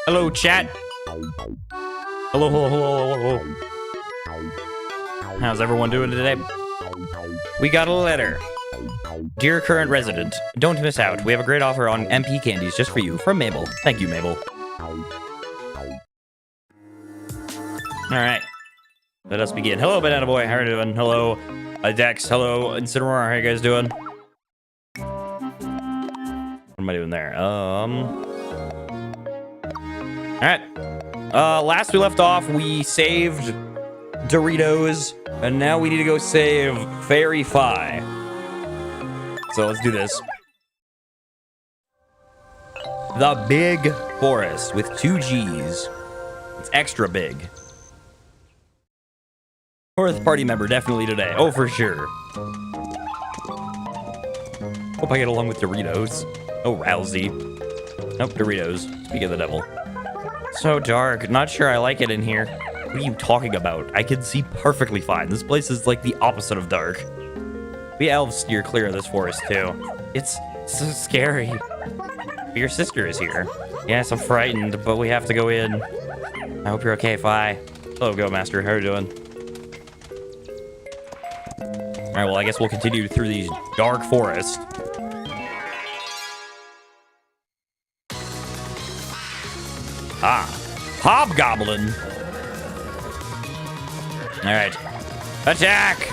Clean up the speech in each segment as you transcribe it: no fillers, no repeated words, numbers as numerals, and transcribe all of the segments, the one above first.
Hello, chat. Hello, hello, hello, hello. How's everyone doing today? We got a letter. Dear current resident, don't miss out. We have a great offer on MP candies just for you from Mabel. Thank you, Mabel. All right. Let us begin. Hello, Banana Boy. How are you doing? Hello, Dex. Hello, Incineroar. How are you guys doing? What am I doing there? All right. Last we left off, we saved Doritos, and now we need to go save Fairy Fi. So let's do this. The Big Forest with 2 G's. It's extra big. Fourth party member definitely today. Oh, for sure. Hope I get along with Doritos. Oh, Rousey. Nope, Doritos. Speak of the devil. So dark. Not sure I like it in here. What are you talking about? I can see perfectly fine. This place is like the opposite of dark. We elves steer clear of this forest too. It's so scary. Your sister is here. Yes, I'm frightened, but we have to go in. I hope you're okay, Fi. Hello, Go Master. How are you doing? Alright, well, I guess we'll continue through these dark forests. Ah, Hobgoblin. Alright. Attack!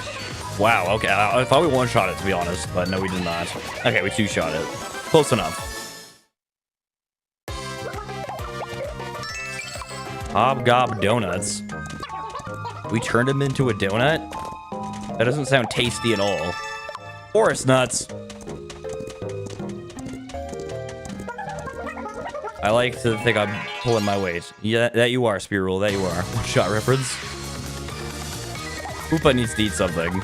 Wow, okay. I thought we one-shot it, to be honest, but no, we did not. Okay, we two-shot it. Close enough. Hobgob donuts. We turned him into a donut? That doesn't sound tasty at all. Forest nuts. I like to think I'm pulling my weight. Yeah, that you are, Spearroll. That you are. One-shot reference. Hoopa needs to eat something.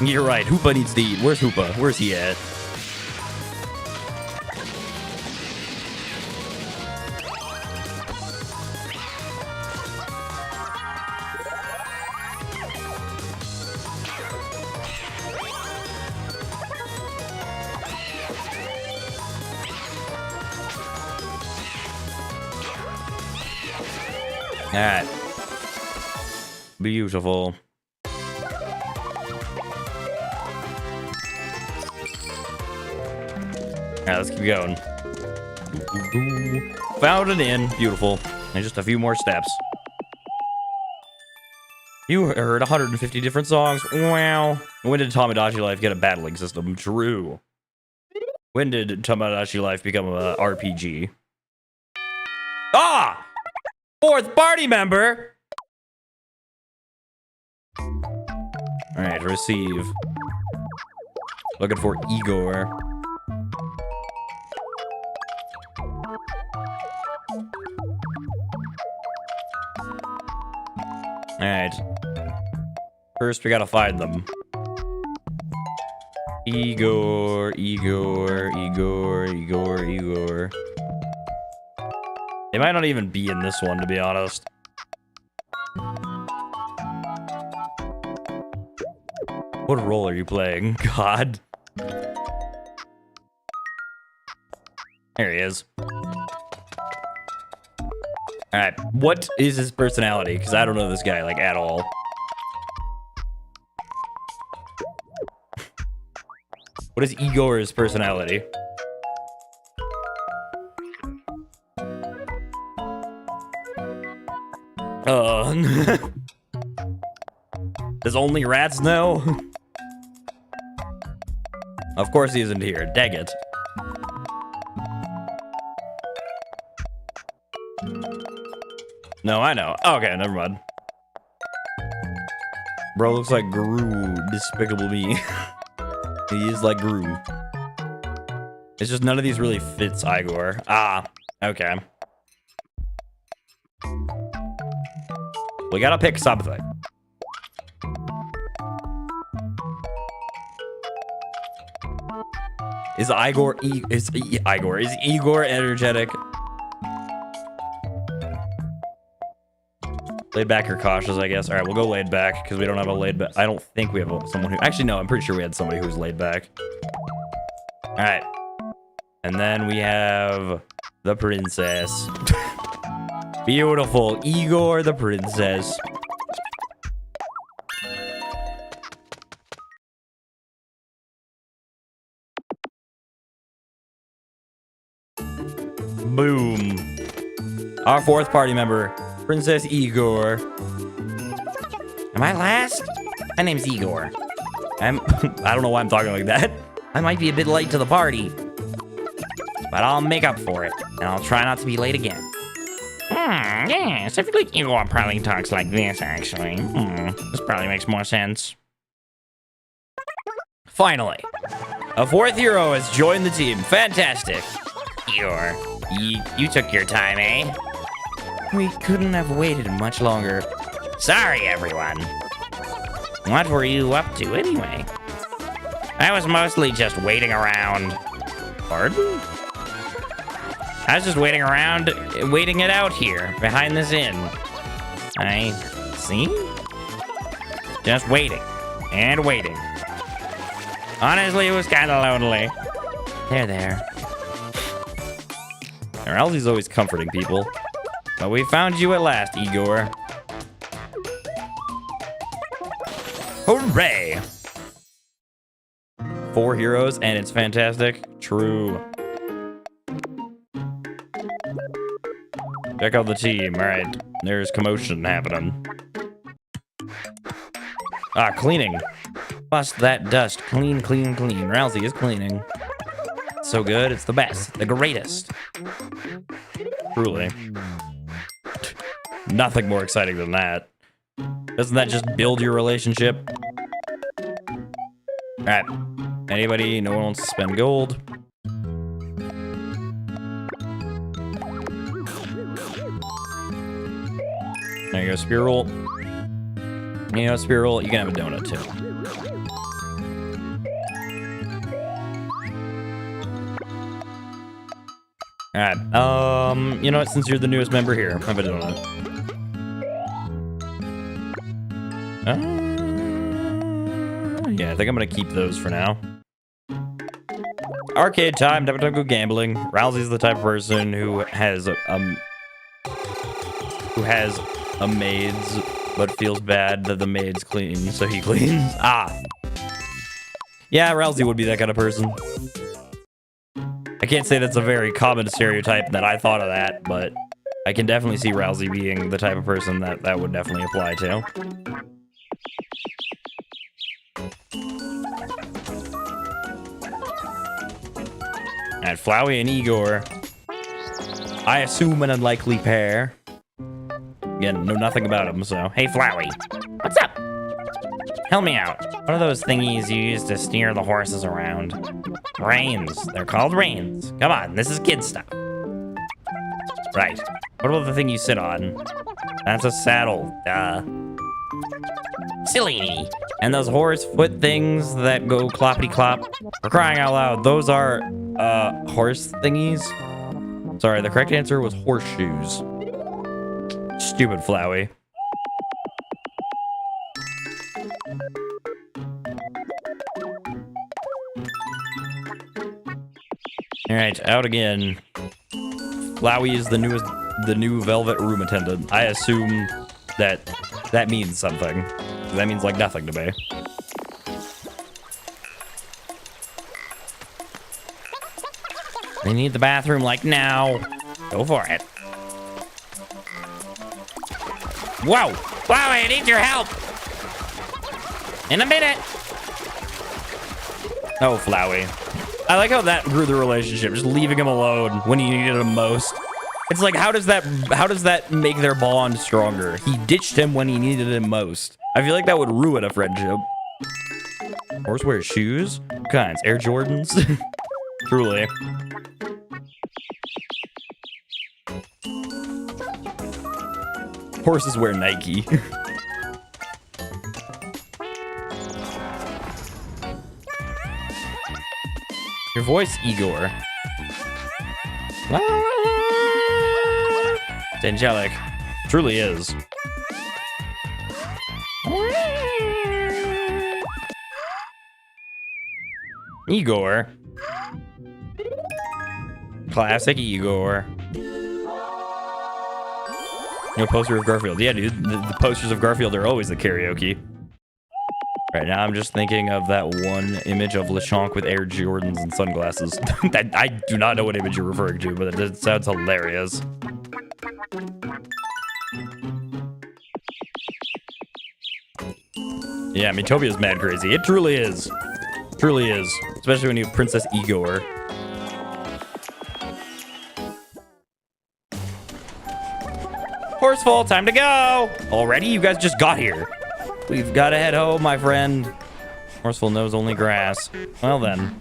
You're right. Hoopa needs to eat. Where's Hoopa? Where's he at? Alright. Beautiful. Alright, let's keep going. Found an inn. Beautiful. And just a few more steps. You heard 150 different songs. Wow. When did Tamagotchi Life get a battling system? True. When did Tamagotchi Life become a RPG? Ah! Fourth party member! Alright, receive. Looking for Igor. Alright. First, we gotta find them. Igor. They might not even be in this one, to be honest. What role are you playing? God. There he is. Alright, what is his personality? Because I don't know this guy, like, at all. What is Igor's personality? Does only rats know? Of course he isn't here. Dang it. No, I know. Okay, never mind. Bro looks like Gru. Despicable Me. He is like Gru. It's just none of these really fits Igor. Ah, okay. We gotta pick something. Is Igor energetic? Laid back or cautious, I guess. All right, we'll go laid back because we don't have a laid back. I don't think we have someone who... Actually, no, I'm pretty sure we had somebody who was laid back. All right. And then we have the princess. Beautiful. Igor the princess. Boom. Our fourth party member, Princess Igor. Am I last? My name's Igor. I don't know why I'm talking like that. I might be a bit late to the party, but I'll make up for it, and I'll try not to be late again. Yes, I feel like Igor probably talks like this, actually. This probably makes more sense. Finally, a fourth hero has joined the team. Fantastic. Igor, you took your time, eh? We couldn't have waited much longer. Sorry, everyone. What were you up to, anyway? I was mostly just waiting around. Pardon? I was just waiting around, waiting it out here, behind this inn. I see? Just waiting, and waiting. Honestly, it was kind of lonely. There. Ralsei's always comforting people. But we found you at last, Igor. Hooray! 4 heroes, and it's fantastic. True. Check out the team. All right, there's commotion happening. Cleaning. Bust that dust. Clean. Ralsei is cleaning. So good, it's the best, the greatest. Truly. Nothing more exciting than that. Doesn't that just build your relationship? All right. Anybody? No one wants to spend gold. There you go, spear roll. You know, spear roll, you can have a donut too. Alright, you know what, since you're the newest member here, have a donut. Yeah, I think I'm gonna keep those for now. Arcade time, time to go gambling. Ralsei's the type of person who has a maid's, but feels bad that the maid's clean, so he cleans. Yeah, Ralsei would be that kind of person. I can't say that's a very common stereotype that I thought of that, but I can definitely see Ralsei being the type of person that would definitely apply to. And Flowey and Igor. I assume an unlikely pair. Again, know nothing about him, so. Hey, Flowey. What's up? Help me out. What are those thingies you use to steer the horses around? Reins. They're called reins. Come on, this is kid stuff. Right. What about the thing you sit on? That's a saddle. Duh. Silly. And those horse foot things that go cloppity clop. For crying out loud, those are horse thingies. Sorry, the correct answer was horseshoes. Stupid Flowey. All right, out again. Flowey is the new velvet room attendant. I assume that means something. That means like nothing to me. They need the bathroom like now. Go for it. Whoa! Flowey, I need your help! In a minute! Oh, Flowey. I like how that grew the relationship, just leaving him alone when he needed him most. It's like, how does that make their bond stronger? He ditched him when he needed him most. I feel like that would ruin a friendship. Horse wears shoes? What kinds? Air Jordans? Truly. Horses wear Nike. Your voice, Igor. It's angelic. Truly is. Igor. Classic Igor. No poster of Garfield. Yeah, dude. The posters of Garfield are always the karaoke. Right now, I'm just thinking of that one image of LeChonk with Air Jordans and sunglasses. That I do not know what image you're referring to, but it sounds hilarious. Yeah, Miitopia is mad crazy. It truly is. Truly is. Especially when you have Princess Igor. Horseful, time to go! Already? You guys just got here. We've got to head home, my friend. Horseful knows only grass. Well then.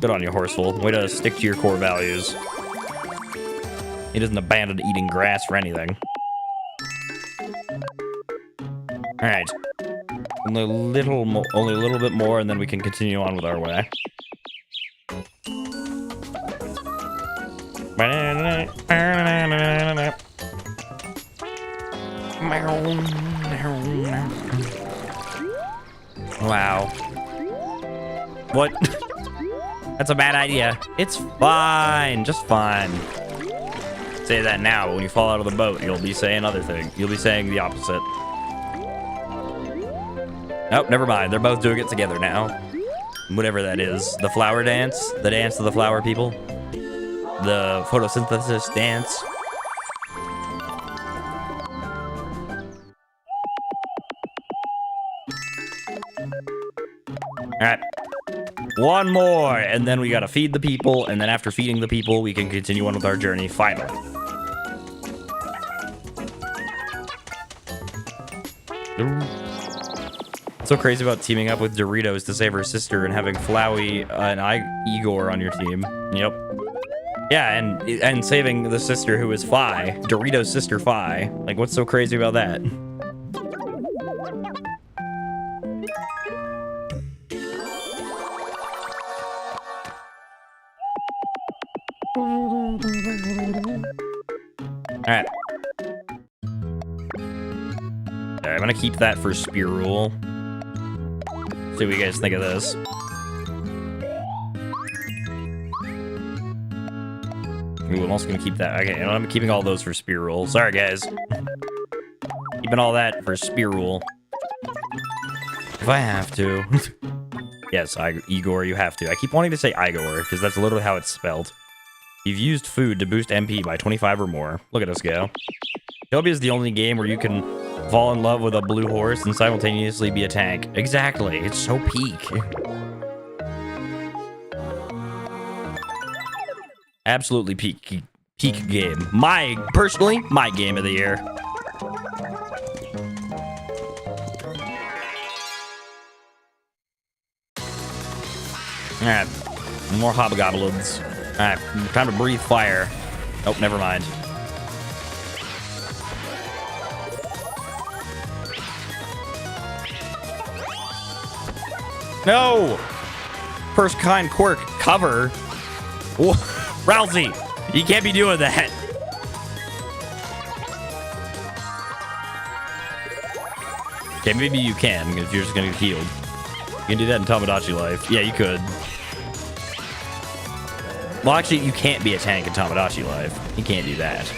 Good on you, Horseful. Way to stick to your core values. He doesn't abandon eating grass for anything. Alright. Only a little bit more, and then we can continue on with our way. Wow. What? That's a bad idea. It's fine. Just fine. Say that now. When you fall out of the boat, you'll be saying other things. You'll be saying the opposite. Nope, never mind. They're both doing it together now. Whatever that is. The flower dance. The dance of the flower people. The photosynthesis dance. Alright. One more, and then we gotta feed the people, and then after feeding the people, we can continue on with our journey, finally. What's so crazy about teaming up with Doritos to save her sister and having Flowey and Igor on your team? Yep. Yeah, and saving the sister who is Fi. Doritos' sister Fi. Like, what's so crazy about that? Alright. I'm gonna keep that for Spear Rule. See what you guys think of this. Ooh, I'm also gonna keep that. Okay, I'm keeping all those for Spear Rule. Sorry, guys. Keeping all that for Spear Rule. If I have to. Yes, Igor, you have to. I keep wanting to say Igor, because that's literally how it's spelled. You've used food to boost MP by 25 or more. Look at us go. Miitopia is the only game where you can fall in love with a blue horse and simultaneously be a tank. Exactly. It's so peak. Absolutely peak game. Personally, my game of the year. Alright. More hobgoblins. Alright, time to breathe fire. Oh, never mind. No! First kind quirk, cover. Whoa. Rousey, you can't be doing that. Okay, maybe you can if you're just gonna get healed. You can do that in Tamagotchi life. Yeah, you could. Well, actually, you can't be a tank in Tamagotchi life. You can't do that.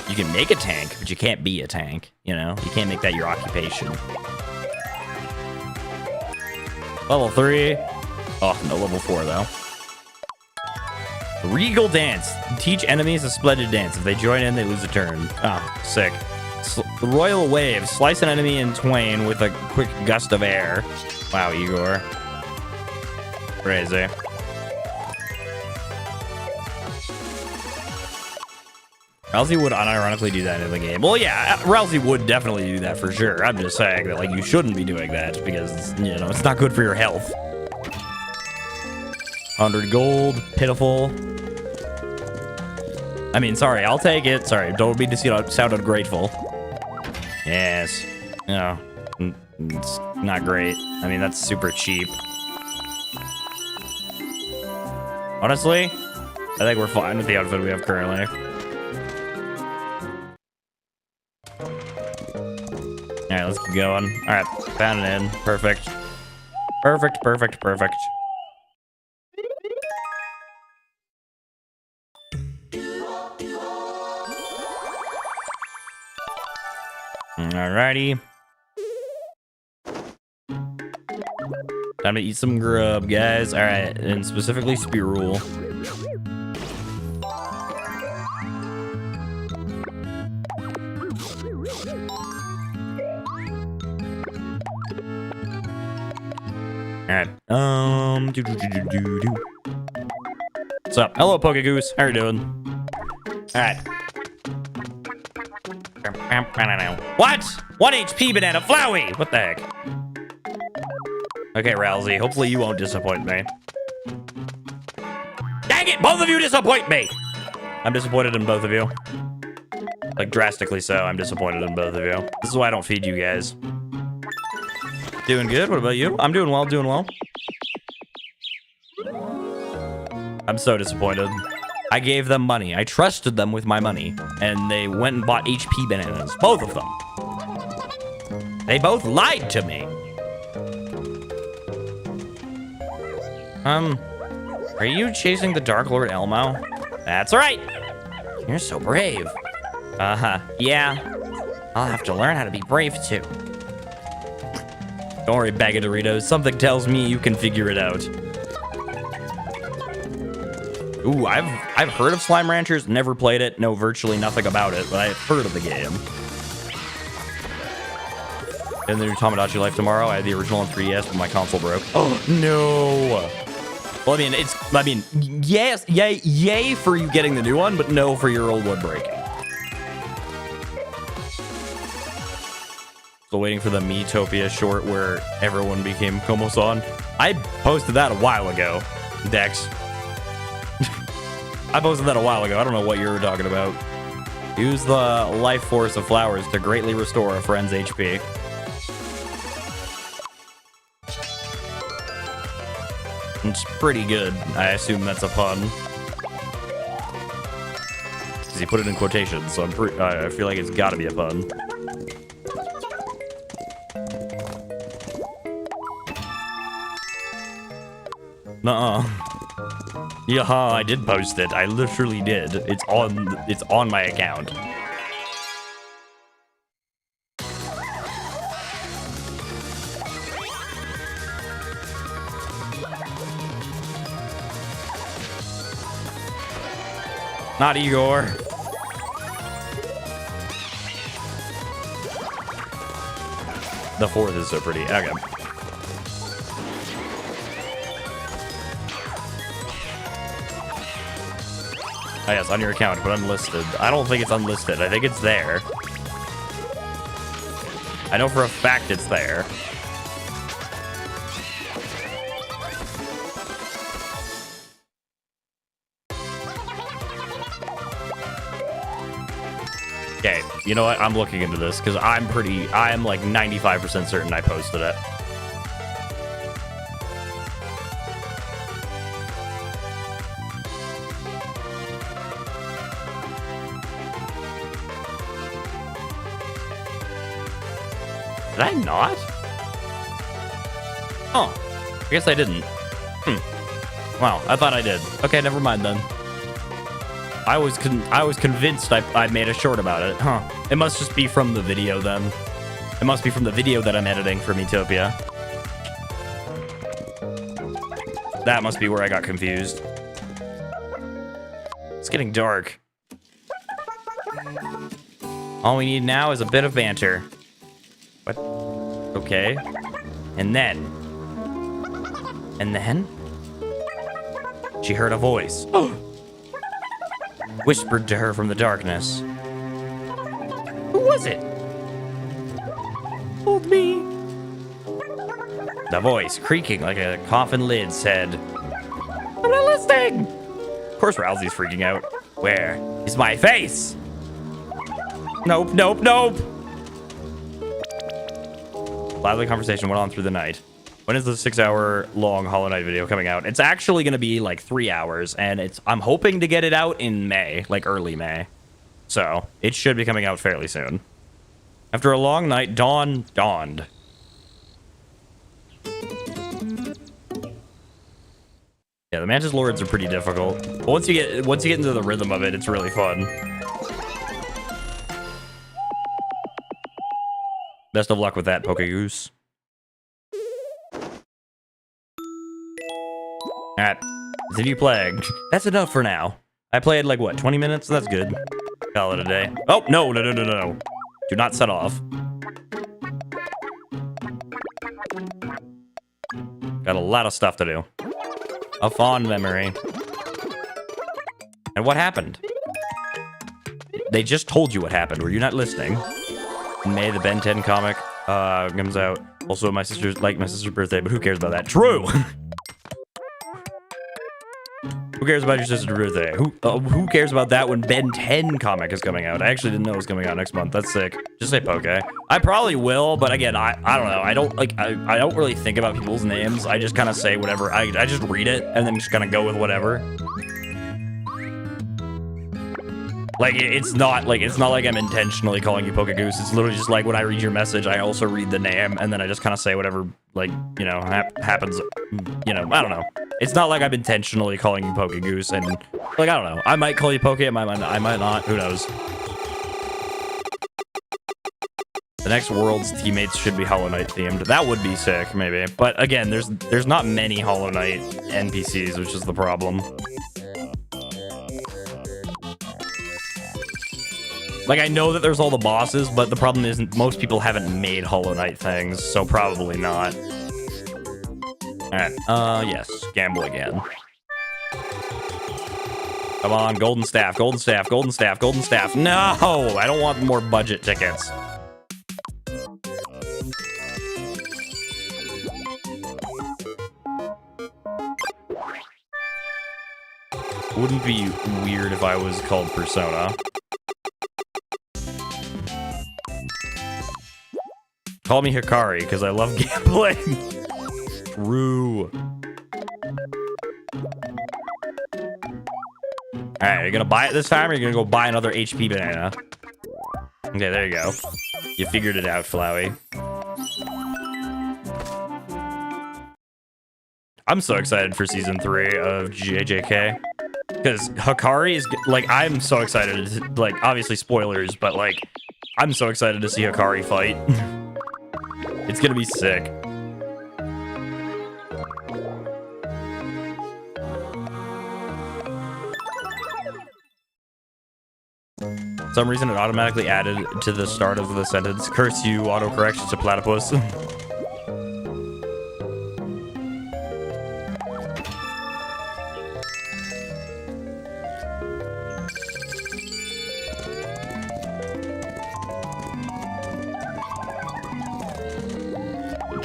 You can make a tank, but you can't be a tank. You know, you can't make that your occupation. Level 3. Oh, no, level 4 though. Regal Dance. Teach enemies a splendid dance. If they join in, they lose a turn. Ah, sick. Royal Wave. Slice an enemy in twain with a quick gust of air. Wow, Igor. Crazy. Rousey would unironically do that in the game. Well, yeah, Rousey would definitely do that for sure. I'm just saying that, like, you shouldn't be doing that because, you know, it's not good for your health. 100 gold. Pitiful. I mean, sorry, I'll take it. Sorry, don't mean to sound ungrateful. Yes. No, it's not great. I mean, that's super cheap. Honestly, I think we're fine with the outfit we have currently. Alright, let's keep going. Alright, found it in. Perfect. Perfect, perfect, perfect. Alrighty. Time to eat some grub, guys. Alright, and specifically Spearool. Alright. What's up? Hello, Pokegoose. How you doing? Alright. What? 1 HP banana Flowey! What the heck? Okay, Rousey. Hopefully you won't disappoint me. Dang it! Both of you disappoint me! I'm disappointed in both of you. Like, drastically so. I'm disappointed in both of you. This is why I don't feed you guys. Doing good. What about you? I'm doing well, doing well. I'm so disappointed. I gave them money. I trusted them with my money. And they went and bought HP bananas. Both of them. They both lied to me. Are you chasing the Dark Lord Elmo? That's right. You're so brave. Uh-huh. Yeah. I'll have to learn how to be brave too. Don't worry, bag of Doritos. Something tells me you can figure it out. Ooh, I've heard of Slime Ranchers, never played it, know virtually nothing about it, but I've heard of the game. And the new Tamagotchi Life tomorrow. I had the original on 3DS, but my console broke. Oh no. Well, I mean, yes, yay for you getting the new one, but no for your old one breaking. Still waiting for the Miitopia short where everyone became Komo-san. I posted that a while ago, Dex. I posted that a while ago. I don't know what you were talking about. Use the life force of flowers to greatly restore a friend's HP. It's pretty good. I assume that's a pun. Because he put it in quotations, so I feel like it's got to be a pun. Nuh-uh. Yeah, I did post it. I literally did. It's on my account. Not Igor. The fourth is so pretty. Okay. Oh, yes, on your account, but unlisted. I don't think it's unlisted. I think it's there. I know for a fact it's there. Okay, you know what? I'm looking into this because I'm like 95% certain I posted it. Did I not? Oh, I guess I didn't. Wow, I thought I did. Okay, never mind then. I was convinced I made a short about it. Huh. It must just be from the video then. It must be from the video that I'm editing for Miitopia. That must be where I got confused. It's getting dark. All we need now is a bit of banter. What? Okay. And then? She heard a voice. Whispered to her from the darkness. Who was it? Told me. The voice, creaking like a coffin lid, said, I'm not listening. Of course Rousey's freaking out. Where is my face? Nope, nope, nope. Lively conversation went on through the night. When is the 6-hour-long Hollow Knight video coming out? It's actually going to be like 3 hours, and I'm hoping to get it out in May, like early May. So it should be coming out fairly soon. After a long night, dawn dawned. Yeah, the Mantis Lords are pretty difficult. But once you get into the rhythm of it, it's really fun. Best of luck with that, Pokegoose. Alright. Continue playing. That's enough for now. I played like what, 20 minutes? That's good. Call it a day. Oh, no. Do not set off. Got a lot of stuff to do. A fond memory. And what happened? They just told you what happened. Were you not listening? In May, the Ben 10 comic comes out. Also, my sister's birthday, but who cares about that? True! Who cares about your sister's birthday? Who cares about that when Ben 10 comic is coming out? I actually didn't know it was coming out next month. That's sick. Just say Poke. I probably will, but again, I don't know. I don't really think about people's names. I just kind of say whatever. I just read it and then just kind of go with whatever. Like it's not like I'm intentionally calling you Pokegoose. It's literally just like when I read your message, I also read the name and then I just kind of say whatever, like, you know, happens. You know, I don't know. It's not like I'm intentionally calling you Pokegoose, and like I don't know. I might call you Poke, I might not. Who knows? The next World's teammates should be Hollow Knight themed. That would be sick, maybe. But again, there's not many Hollow Knight NPCs, which is the problem. Like, I know that there's all the bosses, but the problem is most people haven't made Hollow Knight things, so probably not. Alright, yes, gamble again. Come on, golden staff, golden staff, golden staff, golden staff. No, I don't want more budget tickets. Wouldn't be weird if I was called Persona. Call me Hikari, because I love gambling. True. Alright, you're gonna buy it this time, or you're gonna go buy another HP banana? Okay, there you go. You figured it out, Flowey. I'm so excited for Season 3 of JJK. Because Hikari is, like, I'm so excited. To, like, obviously spoilers, but, like, I'm so excited to see Hikari fight. It's gonna be sick. For some reason, it automatically added to the start of the sentence, curse you, autocorrection to platypus.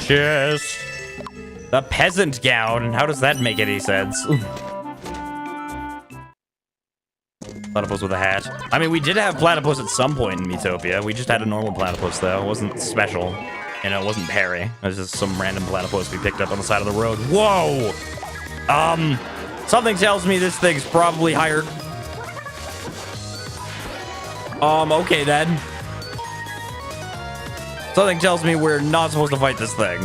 Cheers. The peasant gown. How does that make any sense? Platypus with a hat. I mean, we did have platypus at some point in Miitopia. We just had a normal platypus, though. It wasn't special. You know, it wasn't Perry. It was just some random platypus we picked up on the side of the road. Whoa! Something tells me this thing's probably higher. Okay then. Something tells me we're not supposed to fight this thing.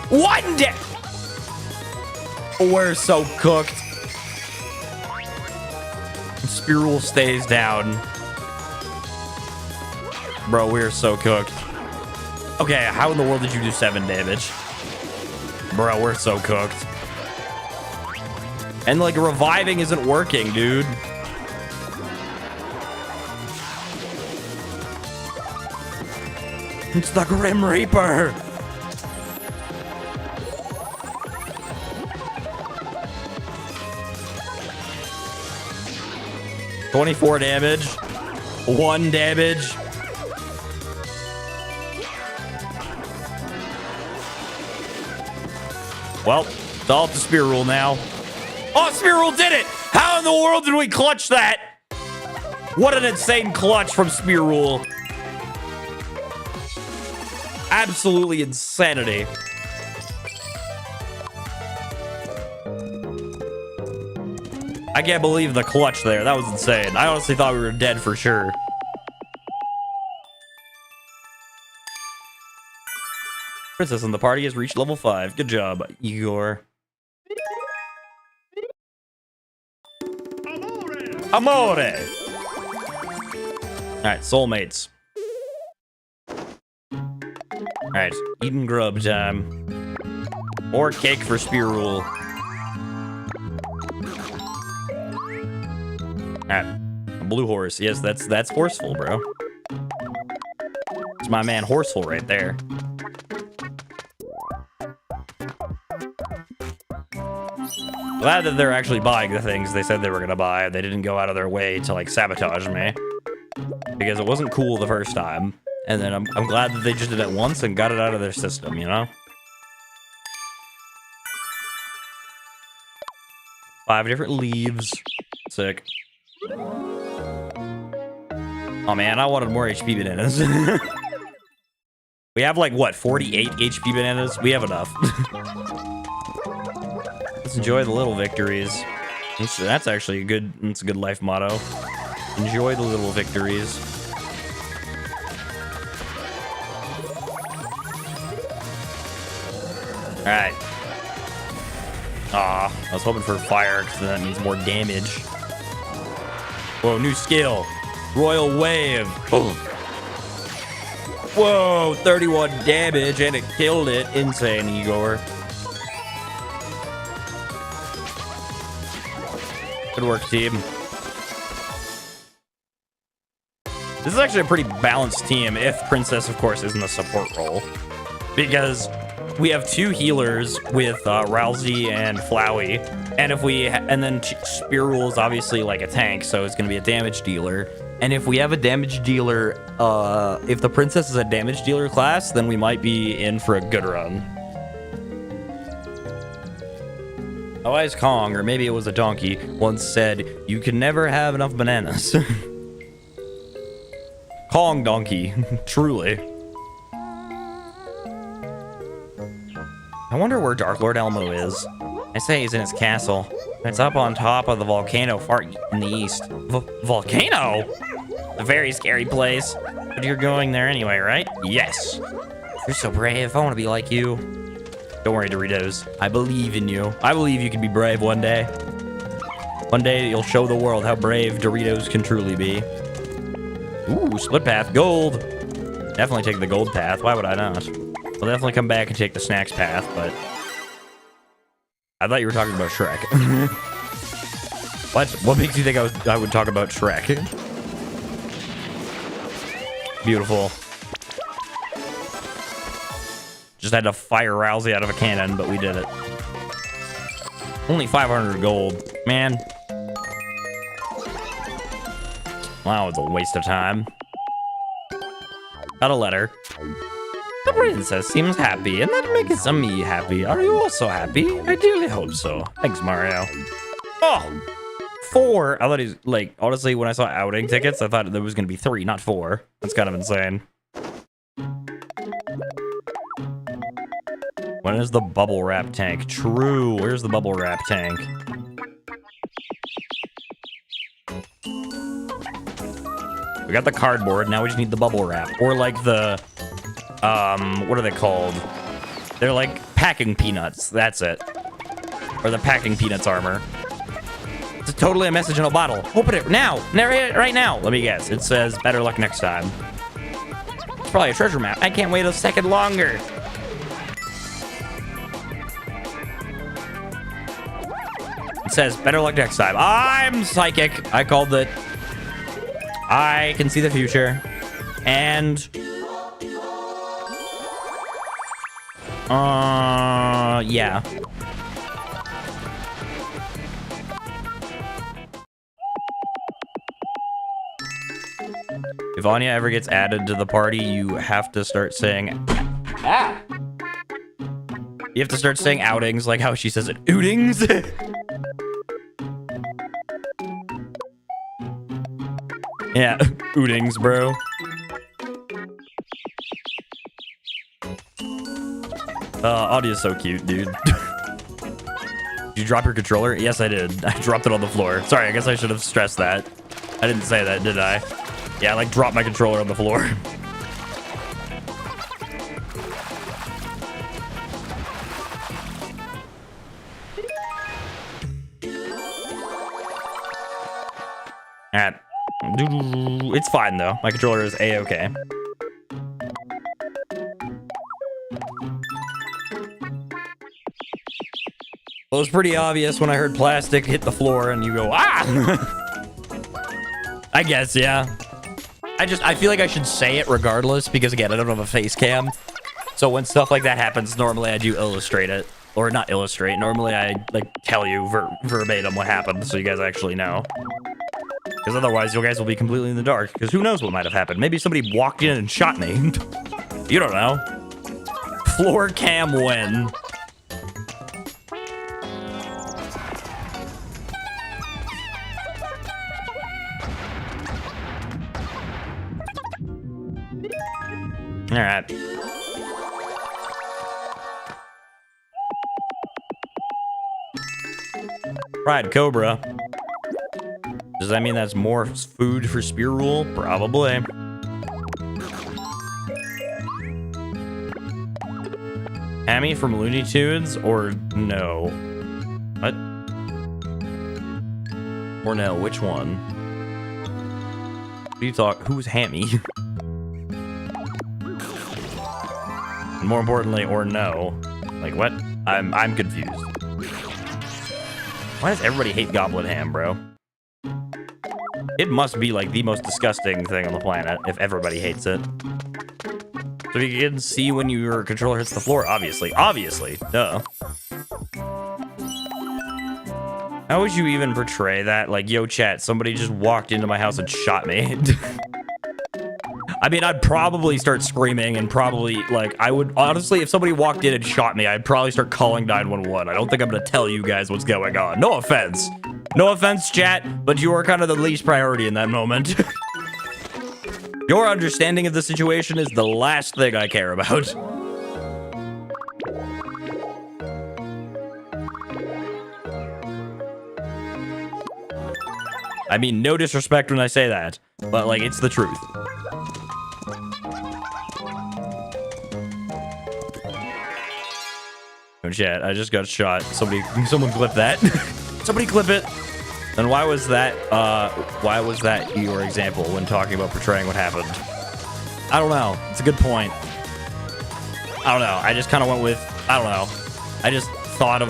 One day! We're so cooked. Spearool stays down. Bro, we're so cooked. Okay, how in the world did you do 7 damage? Bro, we're so cooked. And, like, reviving isn't working, dude. It's the Grim Reaper! $24 damage. 1 damage. Well, it's all up to Spearool now. Oh, Spearool did it! How in the world did we clutch that? What an insane clutch from Spearool. Absolutely insanity. I can't believe the clutch there. That was insane. I honestly thought we were dead for sure. Princess and the party has reached level 5. Good job, Igor. Amore. All right, soulmates. All right, eating grub time. More cake for Spear Rule. All right, blue horse. Yes, that's Horseful, bro. It's my man Horseful right there. Glad that they're actually buying the things they said they were gonna buy. They didn't go out of their way to like sabotage me, because it wasn't cool the first time. And then I'm glad that they just did it once and got it out of their system, you know? 5 different leaves. Sick. Oh man, I wanted more HP bananas. We have like, what, 48 HP bananas? We have enough. Let's enjoy the little victories. That's actually that's a good life motto. Enjoy the little victories. All right. Aw, I was hoping for fire because that means more damage. Whoa, new skill. Royal Wave. Oh. Whoa, 31 damage and it killed it. Insane, Igor. Good work, team. This is actually a pretty balanced team if Princess, of course, isn't a support role. Because we have 2 healers with Rousey and Flowey, and then Spear Rule is obviously like a tank, so it's gonna be a damage dealer. And if we have a damage dealer, if the Princess is a damage dealer class, then we might be in for a good run. Otherwise, Kong, or maybe it was a donkey, once said, "You can never have enough bananas." Kong donkey, truly. I wonder where Dark Lord Elmo is. I say he's in his castle. It's up on top of the volcano far in the east. Volcano? A very scary place. But you're going there anyway, right? Yes. You're so brave. I want to be like you. Don't worry, Doritos. I believe in you. I believe you can be brave one day. One day you'll show the world how brave Doritos can truly be. Ooh, split path. Gold. Definitely take the gold path. Why would I not? I'll definitely come back and take the snacks path, but I thought you were talking about Shrek. What? What makes you think I would talk about Shrek? Beautiful. Just had to fire Rousey out of a cannon, but we did it. Only 500 gold. Man. Wow, it's a waste of time. Got a letter. The princess seems happy, and that makes me happy. Are you also happy? I dearly hope so. Thanks, Mario. Oh! 4! I thought he's, like, honestly, when I saw outing tickets, I thought there was gonna be 3, not 4. That's kind of insane. When is the bubble wrap tank? True. Where's the bubble wrap tank? We got the cardboard. Now we just need the bubble wrap. Or like the, what are they called? They're like packing peanuts. That's it. Or the packing peanuts armor. It's totally a message in a bottle. Open it now. Narrate it right now. Let me guess. It says better luck next time. It's probably a treasure map. I can't wait a second longer. It says better luck next time. I'm psychic. I called it. I can see the future. And yeah. If Anya ever gets added to the party, you have to start saying You have to start saying outings like how she says it. Outings? Yeah, outings, bro. Audia's so cute, dude. Did you drop your controller? Yes, I did. I dropped it on the floor. Sorry, I guess I should have stressed that. I didn't say that, did I? Yeah, I like dropped my controller on the floor. Alright. It's fine, though. My controller is A-okay. Well, it was pretty obvious when I heard plastic hit the floor and you go, ah! I guess, yeah. I feel like I should say it regardless because, again, I don't have a face cam. So when stuff like that happens, normally I do illustrate it. Or not illustrate. Normally I, like, tell you verbatim what happened so you guys actually know. Because otherwise you guys will be completely in the dark. Because who knows what might have happened. Maybe somebody walked in and shot me. You don't know. Floor cam win. All right. Fried cobra. Does that mean that's more food for Spear Rule? Probably. Hammy from Looney Tunes or no? What? Or no? Which one? What do you talk? Who's Hammy? And more importantly, or no? Like what? I'm confused. Why does everybody hate Goblin Ham, bro? It must be like the most disgusting thing on the planet if everybody hates it. So you can see when your controller hits the floor, obviously. Obviously, duh. How would you even portray that? Like, yo, chat, somebody just walked into my house and shot me. I mean, I'd probably start screaming and probably, like, I would, honestly, if somebody walked in and shot me, I'd probably start calling 911. I don't think I'm gonna tell you guys what's going on. No offense. No offense, chat, but you are kind of the least priority in that moment. Your understanding of the situation is the last thing I care about. I mean, no disrespect when I say that, but, like, it's the truth. Oh, chat, I just got shot. Someone clip that. Somebody clip it. Then why was that your example when talking about portraying what happened? I don't know. It's a good point. I don't know. I just kind of went with, I don't know. I just thought of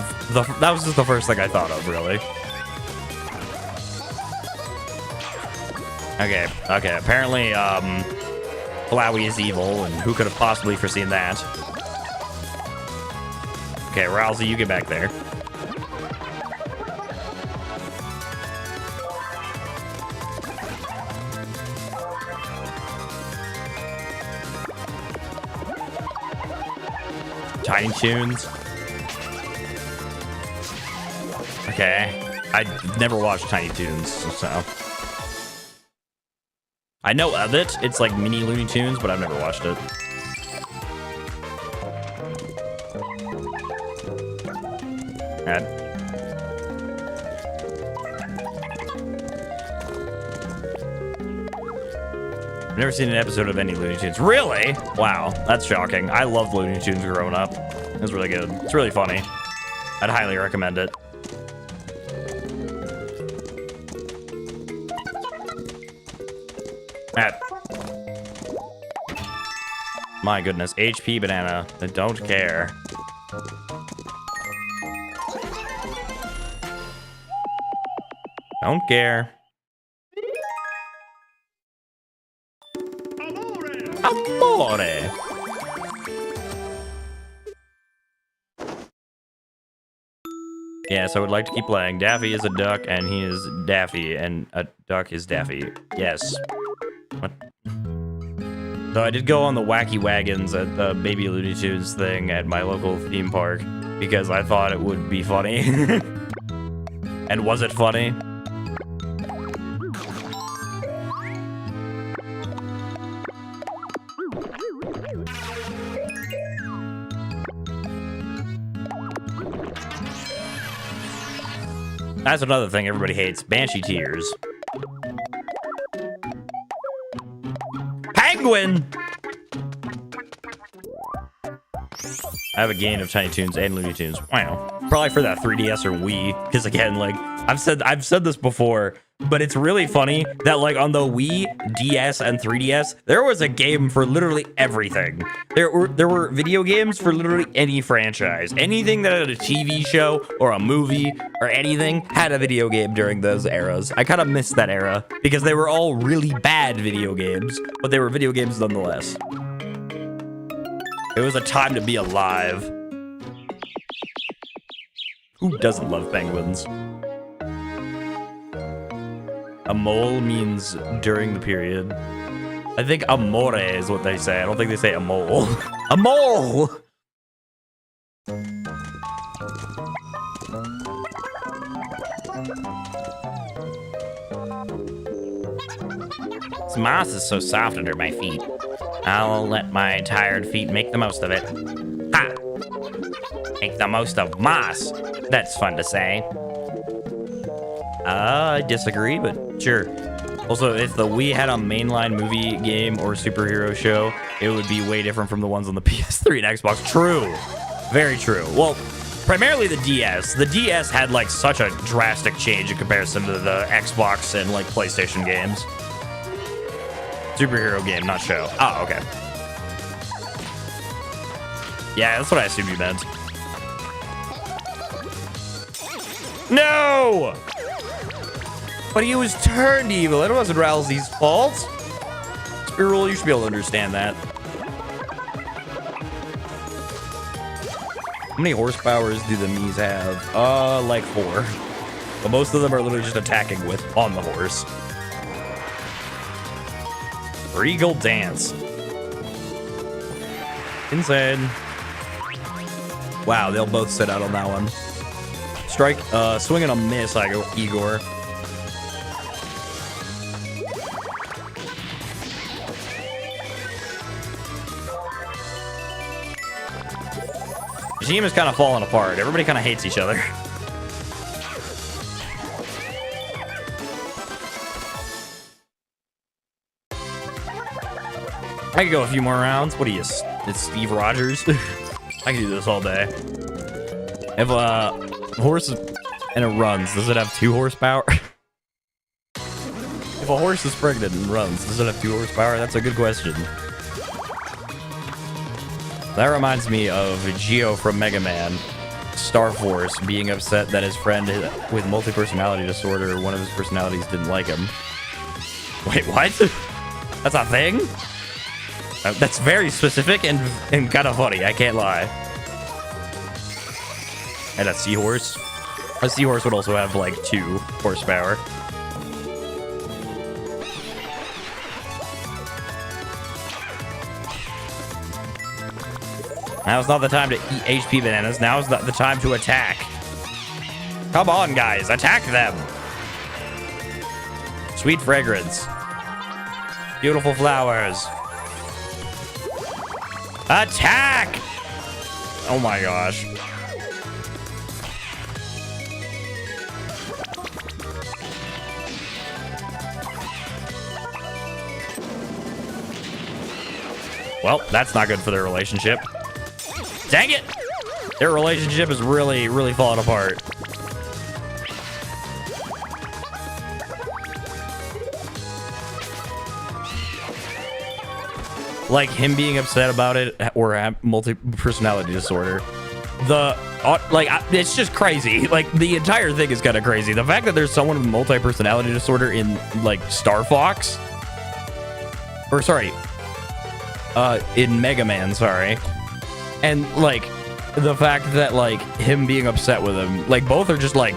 that was just the first thing I thought of, really. Okay. Apparently, Flowey is evil, and who could have possibly foreseen that? Okay, Rousey, you get back there. Tiny Toons. Okay. I never watched Tiny Toons, so. I know of it. It's like mini Looney Tunes, but I've never watched it. I've never seen an episode of any Looney Tunes. Really? Wow, that's shocking. I loved Looney Tunes growing up. It was really good. It's really funny. I'd highly recommend it. My goodness, HP banana. I don't care. Don't care. Amore. Yes, I would like to keep playing. Daffy is a duck, and he is Daffy, and a duck is Daffy. Yes. What? So I did go on the Wacky Wagons at the Baby Looney Tunes thing at my local theme park because I thought it would be funny. And was it funny? That's another thing everybody hates. Banshee tears. Penguin! I have a game of Tiny Toons and Looney Tunes. Wow. Probably for that 3DS or Wii. Because again, like, I've said this before, But it's really funny that like on the Wii, DS, and 3DS, there was a game for literally everything. There were video games for literally any franchise. Anything that had a TV show or a movie or anything had a video game during those eras. I kind of miss that era because they were all really bad video games, but they were video games nonetheless. It was a time to be alive. Who doesn't love penguins? A mole means during the period. I think amore is what they say. I don't think they say a mole. A mole! This moss is so soft under my feet. I'll let my tired feet make the most of it. Ha! Make the most of moss. That's fun to say. I disagree, but sure. Also, if the Wii had a mainline movie game or superhero show, it would be way different from the ones on the PS3 and Xbox. True. Very true. Well, primarily the DS. The DS had like such a drastic change in comparison to the Xbox and like PlayStation games. Superhero game, not show. Oh, okay. Yeah, that's what I assumed you meant. No! But he was turned evil. It wasn't Ralsei's fault. Spirule, you should be able to understand that. How many horsepowers do the Miis have? Like 4. But most of them are literally just attacking on the horse. Regal Dance. Insane. Wow, they'll both sit out on that one. Strike, swing and a miss, Igor. The team is kind of falling apart. Everybody kind of hates each other. I could go a few more rounds. What are you? It's Steve Rogers. I can do this all day. If a horse and it runs, does it have 2 horsepower? If a horse is pregnant and runs, does it have 2 horsepower? That's a good question. That reminds me of Geo from Mega Man, Star Force, being upset that his friend with multi-personality disorder, one of his personalities didn't like him. Wait, what? That's a thing? That's very specific and kind of funny, I can't lie. And a seahorse. A seahorse would also have like 2 horsepower. Now's not the time to eat HP bananas. Now's not the time to attack. Come on, guys. Attack them. Sweet fragrance. Beautiful flowers. Attack! Oh my gosh. Well, that's not good for their relationship. Dang it! Their relationship is really, really falling apart. Like him being upset about it or have multi-personality disorder. It's just crazy. Like the entire thing is kind of crazy. The fact that there's someone with multi-personality disorder in like Star Fox, or sorry, in Mega Man, sorry. And like the fact that like him being upset with him, like both are just like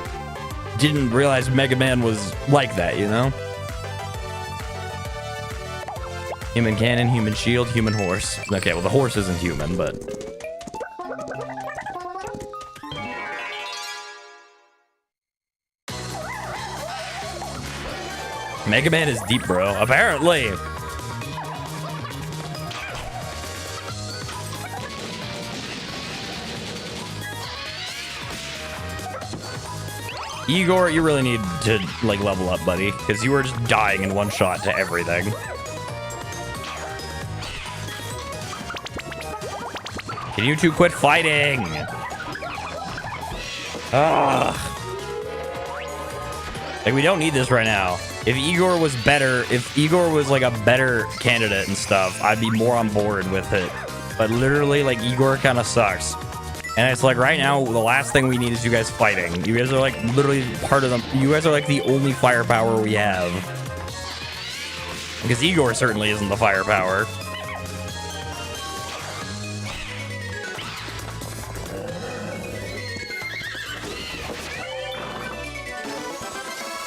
didn't realize Mega Man was like that, you know? Human cannon, human shield, human horse. Okay, well the horse isn't human, but Mega Man is deep, bro. Apparently. Igor, you really need to like level up, buddy, because you were just dying in one shot to everything. Can you two quit fighting? Ugh. Like, we don't need this right now. If Igor was better, if Igor was like a better candidate and stuff, I'd be more on board with it. But literally, like, Igor kind of sucks. And it's like right now, the last thing we need is you guys fighting. You guys are like literally part of them. You guys are like the only firepower we have. Because Igor certainly isn't the firepower.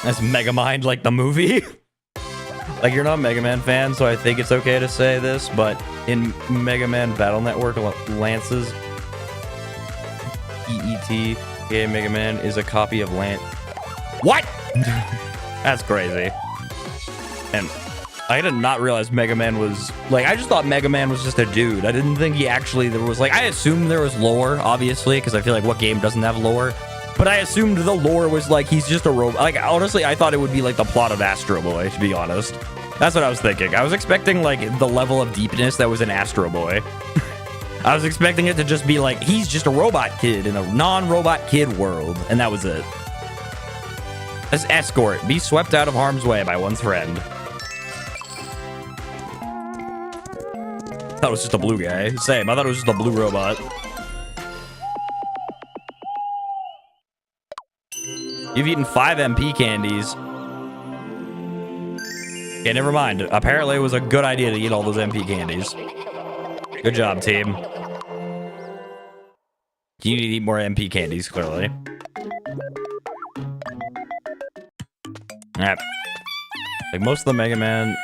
That's Megamind like the movie. Like, you're not a Mega Man fan, so I think it's okay to say this, but in Mega Man Battle Network, Lance's EET game Mega Man is a copy of Lance. What? That's crazy. And I did not realize Mega Man was like, I just thought Mega Man was just a dude. I didn't think he actually, there was like, I assumed there was lore, obviously, because I feel like what game doesn't have lore? But I assumed the lore was like, he's just a robot. Like, honestly, I thought it would be like the plot of Astro Boy, to be honest. That's what I was thinking. I was expecting like the level of deepness that was in Astro Boy. I was expecting it to just be like, he's just a robot kid in a non-robot kid world. And that was it. As escort, be swept out of harm's way by one's friend. I thought it was just a blue guy. Same, I thought it was just a blue robot. You've eaten 5 MP candies. Okay, never mind. Apparently it was a good idea to eat all those MP candies. Good job, team. You need to eat more MP candies, clearly. Alright. Like, most of the Mega Man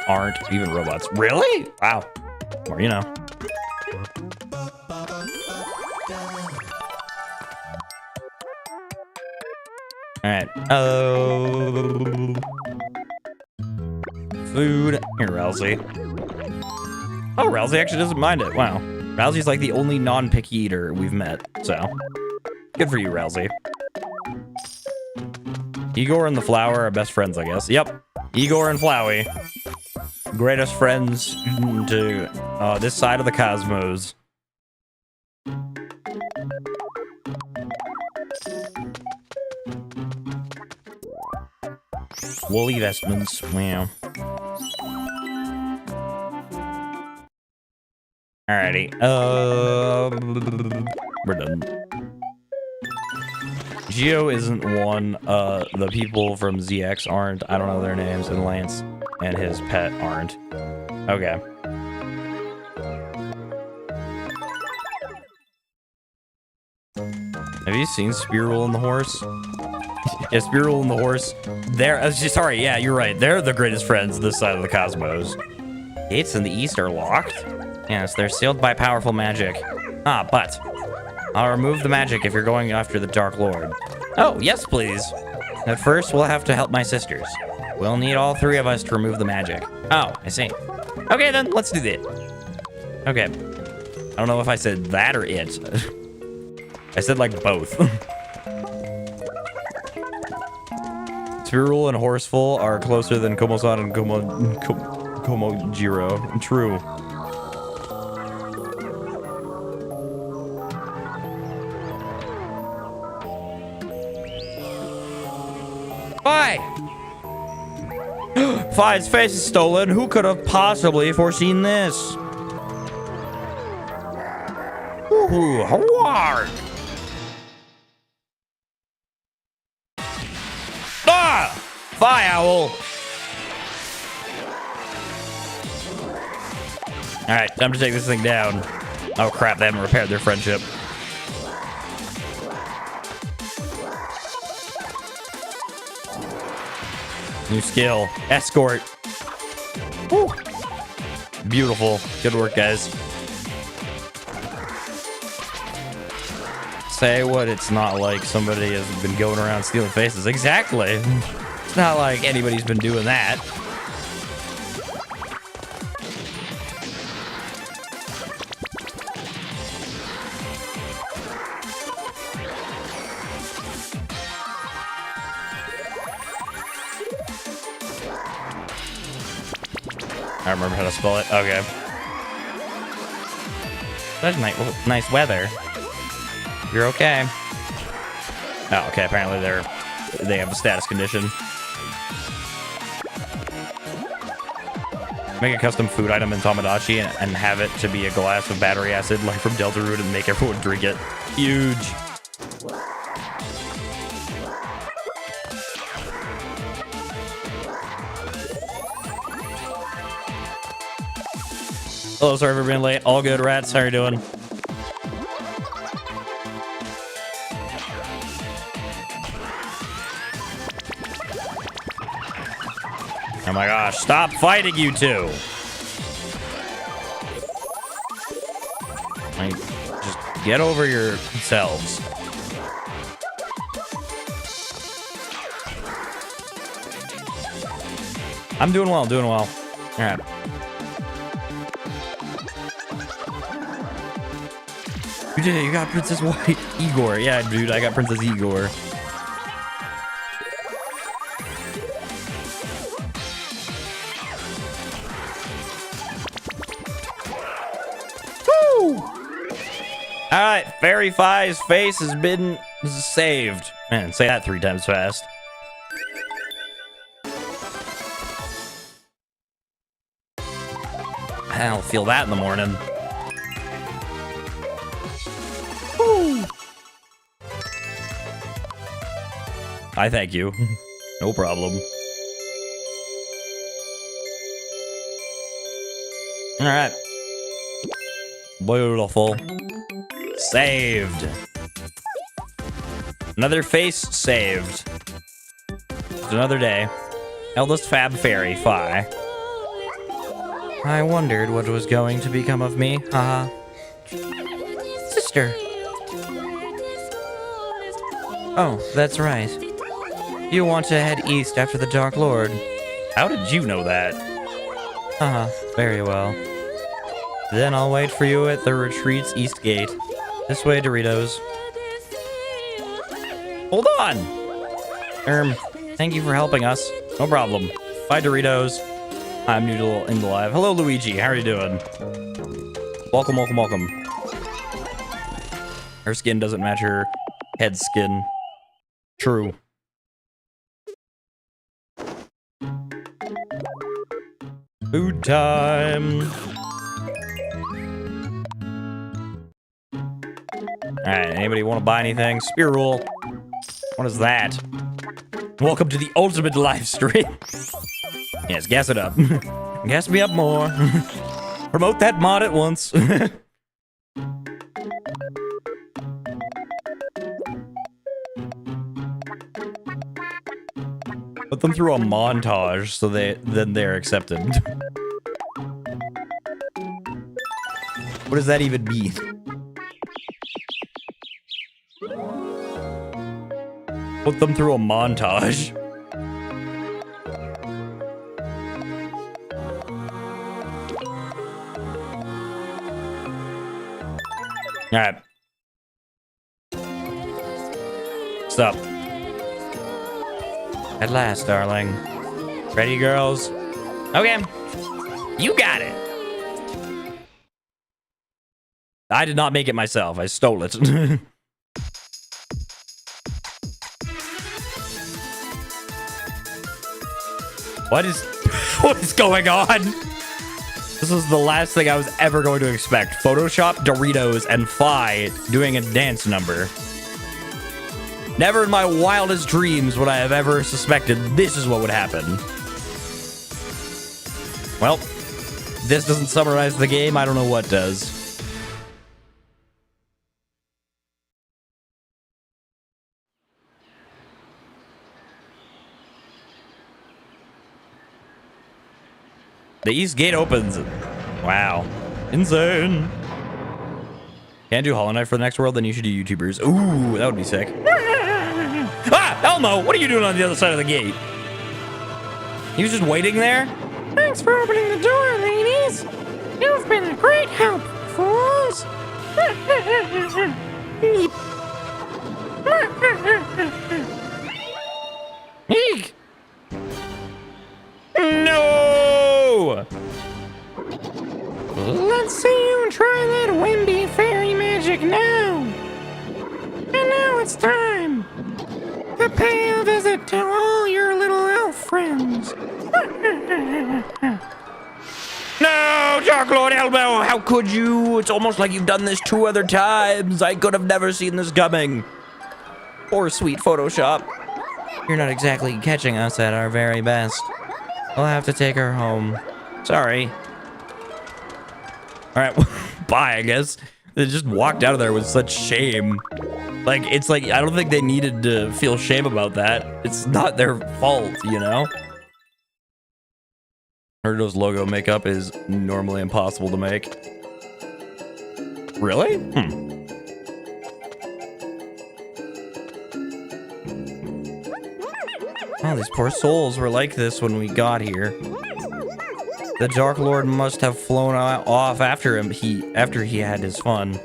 aren't even robots. Really? Wow. Or, you know. Alright. Food. Here, Rousey. Oh, Rousey actually doesn't mind it. Wow. Rousey's like the only non-picky eater we've met, so. Good for you, Rousey. Igor and the Flower are best friends, I guess. Yep. Igor and Flowey. Greatest friends to this side of the cosmos. Woolly vestments. Wow. Alrighty. We're done. Geo isn't one. The people from ZX aren't. I don't know their names. And Lance and his pet aren't. Okay. Have you seen Spearool and the Horse? Yeah, Spearool and the Horse. They're sorry. Yeah, you're right. They're the greatest friends this side of the cosmos. Gates in the east are locked. Yes, they're sealed by powerful magic. Ah, but I'll remove the magic if you're going after the Dark Lord. Oh, yes, please. At first, we'll have to help my sisters. We'll need all 3 of us to remove the magic. Oh, I see. Okay, then, let's do that. Okay. I don't know if I said that or it. I said, like, both. Spearool and Horseful are closer than Komo-san and Komojiro. True. Fi! Fi's face is stolen. Who could have possibly foreseen this? Ooh, hard. Ah! Fi Owl. Alright, time to take this thing down. Oh crap, they haven't repaired their friendship. New skill. Escort. Woo. Beautiful. Good work, guys. Say what it's not like somebody has been going around stealing faces. Exactly. It's not like anybody's been doing that. I remember how to spell it. Okay. That's nice weather. You're okay. Oh, okay. Apparently they're they have a status condition. Make a custom food item in Tomodachi and have it to be a glass of battery acid like from Deltarune and make everyone drink it. Huge. Hello, sorry for being late. All good, rats. How are you doing? Oh my gosh, stop fighting, you two. Like, just get over yourselves. I'm doing well, doing well. All right. You did it, you got Princess White. Igor, yeah, dude, I got Princess Igor. All right, Fairy Fi's face has been saved. Man, say that 3 times fast. I'll feel that in the morning. Woo. I thank you. No problem. All right. Beautiful. Saved. Another face saved. It's another day. Eldest Fab Fairy, Fi. I wondered what was going to become of me. Haha. Sister. Oh, that's right. You want to head east after the Dark Lord. How did you know that? Very well. Then I'll wait for you at the retreat's east gate. This way, Doritos. Hold on! Thank you for helping us. No problem. Bye, Doritos. I'm new to in the live. Hello, Luigi. How are you doing? Welcome, welcome, welcome. Her skin doesn't match her head skin. True. Food time. Alright, anybody want to buy anything? Spear roll. What is that? Welcome to the ultimate live stream. Yes, gas it up. Gas me up more. Promote that mod at once. Put them through a montage so then they're accepted. What does that even mean? Put them through a montage. All right. Stop. At last, darling. Ready, girls? Okay. You got it. I did not make it myself. I stole it. What is going on? This is the last thing I was ever going to expect. Photoshop, Doritos, and Fi doing a dance number. Never in my wildest dreams would I have ever suspected this is what would happen. Well, if this doesn't summarize the game, I don't know what does. The East Gate opens. Wow. Insane. Can't do Hollow Knight for the next world, then you should do YouTubers. Ooh, that would be sick. Ah! Elmo, what are you doing on the other side of the gate? He was just waiting there? Thanks for opening the door, ladies. You've been a great help, fools. Eek! No! Let's see you try that windy fairy magic now. And now it's time. The payoff is Dark Lord Elmo, how could you? It's almost like you've done this 2 other times. I could have never seen this coming. Poor sweet Photoshop. You're not exactly catching us at our very best. I'll have to take her home. Sorry. All right, bye, I guess. They just walked out of there with such shame. Like, it's like, I don't think they needed to feel shame about that. It's not their fault, you know? Naruto's logo makeup is normally impossible to make. Really? Oh, these poor souls were like this when we got here. The Dark Lord must have flown off after him. After he had his fun.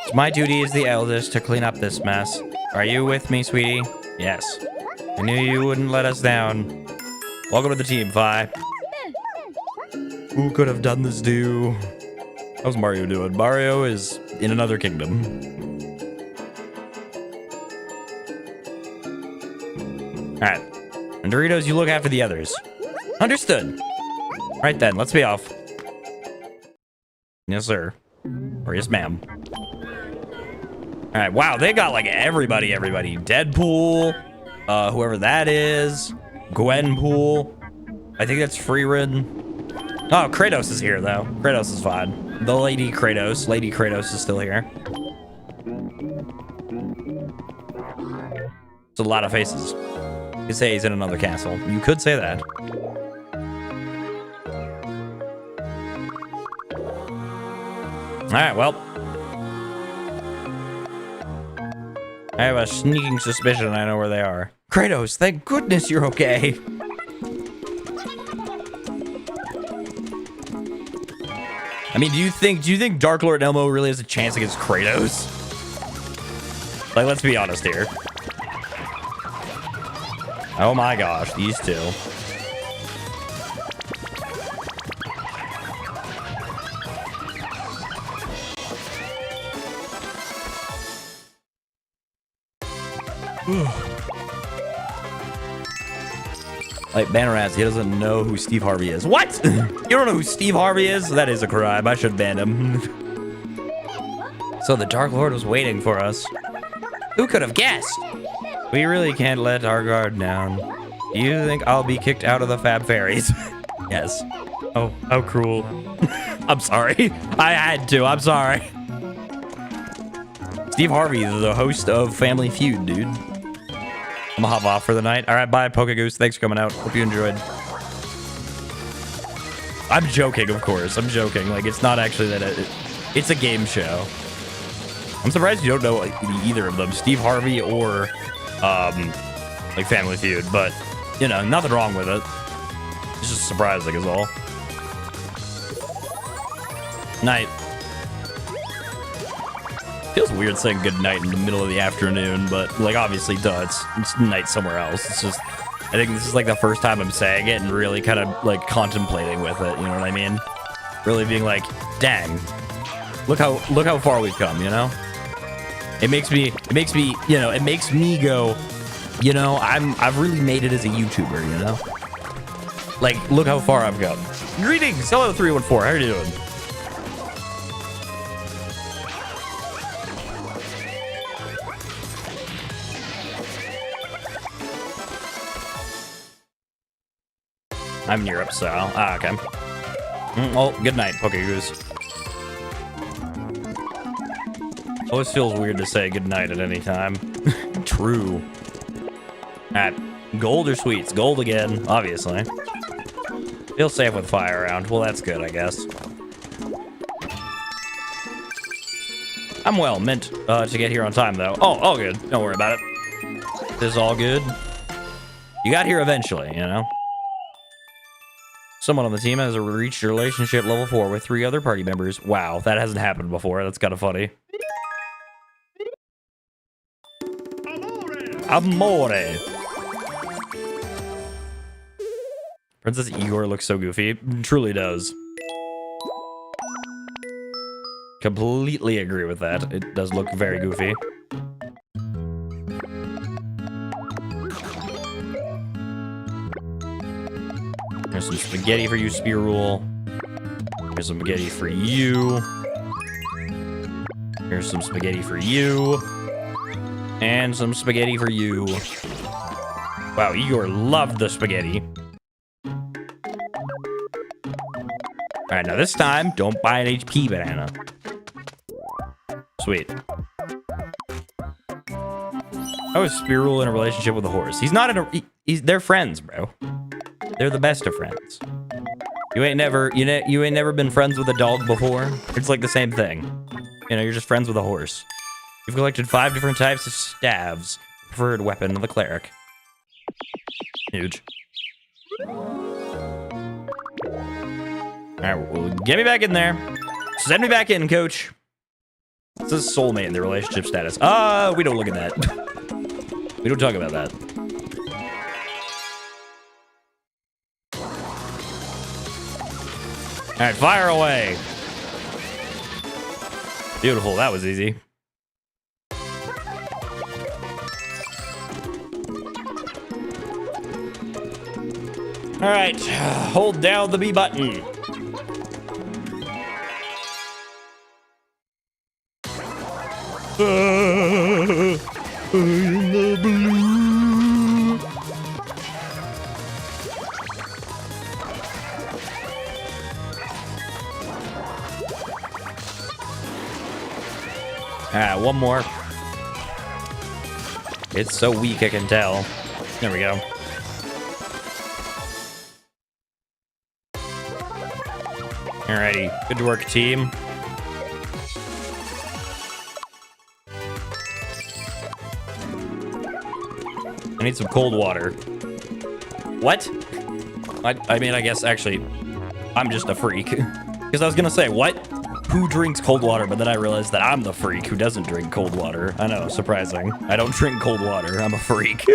It's my duty as the eldest to clean up this mess. Are you with me, sweetie? Yes. I knew you wouldn't let us down. Welcome to the team, Vi. Who could have done this to you? How's Mario doing? Mario is in another kingdom. Alright. And Doritos, you look after the others. Understood. Right then, let's be off. Yes, sir. Or yes, ma'am. Alright, wow, they got like everybody. Deadpool, whoever that is. Gwenpool. I think that's Freerin. Oh, Kratos is here, though. Kratos is fine. The Lady Kratos. Lady Kratos is still here. It's a lot of faces. You could say he's in another castle. You could say that. Alright, well. I have a sneaking suspicion I know where they are. Kratos, thank goodness you're okay. I mean, do you think Dark Lord Elmo really has a chance against Kratos? Like, let's be honest here. Oh my gosh, these two. Like Banneraz, he doesn't know who Steve Harvey is. What? You don't know who Steve Harvey is? That is a crime. I should ban him. So the Dark Lord was waiting for us. Who could have guessed? We really can't let our guard down. Do you think I'll be kicked out of the Fab Fairies? Yes. Oh, how cruel. I'm sorry. I had to. I'm sorry. Steve Harvey, the host of Family Feud, dude. I'm gonna hop off for the night. All right, bye, Pokegoose. Thanks for coming out. Hope you enjoyed. I'm joking, of course. I'm joking. Like, it's not actually that. It's a game show. I'm surprised you don't know like, either of them, Steve Harvey or like Family Feud. But you know, nothing wrong with it. It's just surprising, is all. Night. Feels weird saying good night in the middle of the afternoon, but like obviously, duh, it's night somewhere else. It's just, I think this is like the first time I'm saying it and really kind of like contemplating with it. You know what I mean? Really being like, dang, look how far we've come. You know? It makes me go, you know, I've really made it as a YouTuber. You know? Like, look how far I've come. Greetings, hello 314. How are you doing? I'm in Europe, so okay. Oh, good night, Pokegoose. Always feels weird to say good night at any time. True. Alright, gold or sweets? Gold again, obviously. Feel safe with fire around. Well, that's good, I guess. I'm well meant to get here on time, though. Oh, all good. Don't worry about it. This is all good. You got here eventually, you know? Someone on the team has reached relationship level 4 with 3 other party members. Wow, that hasn't happened before. That's kind of funny. Amore. Princess Igor looks so goofy. Truly does. Completely agree with that. It does look very goofy. There's some spaghetti for you, Spear Rule. Here's some spaghetti for you. Here's some spaghetti for you. And some spaghetti for you. Wow, Igor loved the spaghetti. Alright, now this time, don't buy an HP banana. Sweet. How is Spirul in a relationship with a horse? He's not in a... they're friends, bro. They're the best of friends. You ain't never been friends with a dog before? It's like the same thing. You know, you're just friends with a horse. You've collected 5 different types of staves. Preferred weapon of the cleric. Huge. Alright, well, get me back in there. Send me back in, coach. It says soulmate in the relationship status. We don't look at that. We don't talk about that. Alright, fire away. Beautiful, that was easy. Alright, hold down the B button. In the blue. One more. It's so weak, I can tell. There we go. Alrighty, good work, team. I need some cold water. What? I mean, I guess actually, I'm just a freak. Because I was gonna say, what? Who drinks cold water? But then I realized that I'm the freak who doesn't drink cold water. I know, surprising. I don't drink cold water. I'm a freak.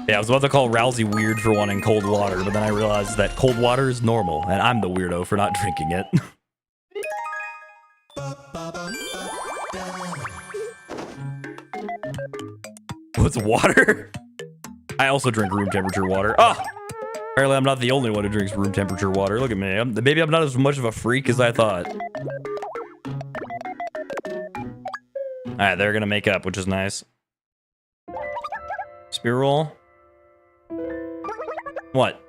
Yeah, I was about to call Rousey weird for wanting cold water, but then I realized that cold water is normal, and I'm the weirdo for not drinking it. What's water? I also drink room temperature water. Oh! Apparently I'm not the only one who drinks room temperature water. Look at me. Maybe I'm not as much of a freak as I thought. Alright, they're gonna make up, which is nice. Spear roll. What?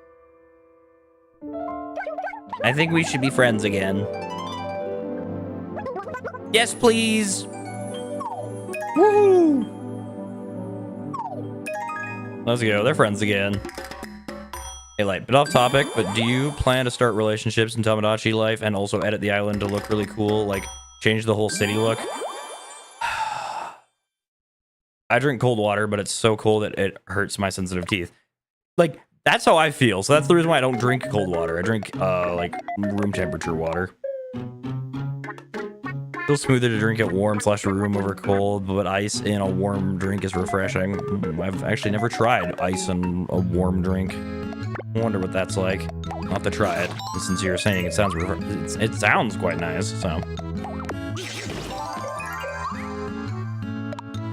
I think we should be friends again. Yes, please. Woo! Let's go. They're friends again. Hey, Light, bit off topic, but do you plan to start relationships in Tamagotchi life and also edit the island to look really cool? Like, change the whole city look? I drink cold water, but it's so cold that it hurts my sensitive teeth. Like, that's how I feel. So that's the reason why I don't drink cold water. I drink, like, room temperature water. Feels smoother to drink it warm/room over cold, but ice in a warm drink is refreshing. I've actually never tried ice in a warm drink. I wonder what that's like. I'll have to try it. Since you're saying it sounds it sounds quite nice, so.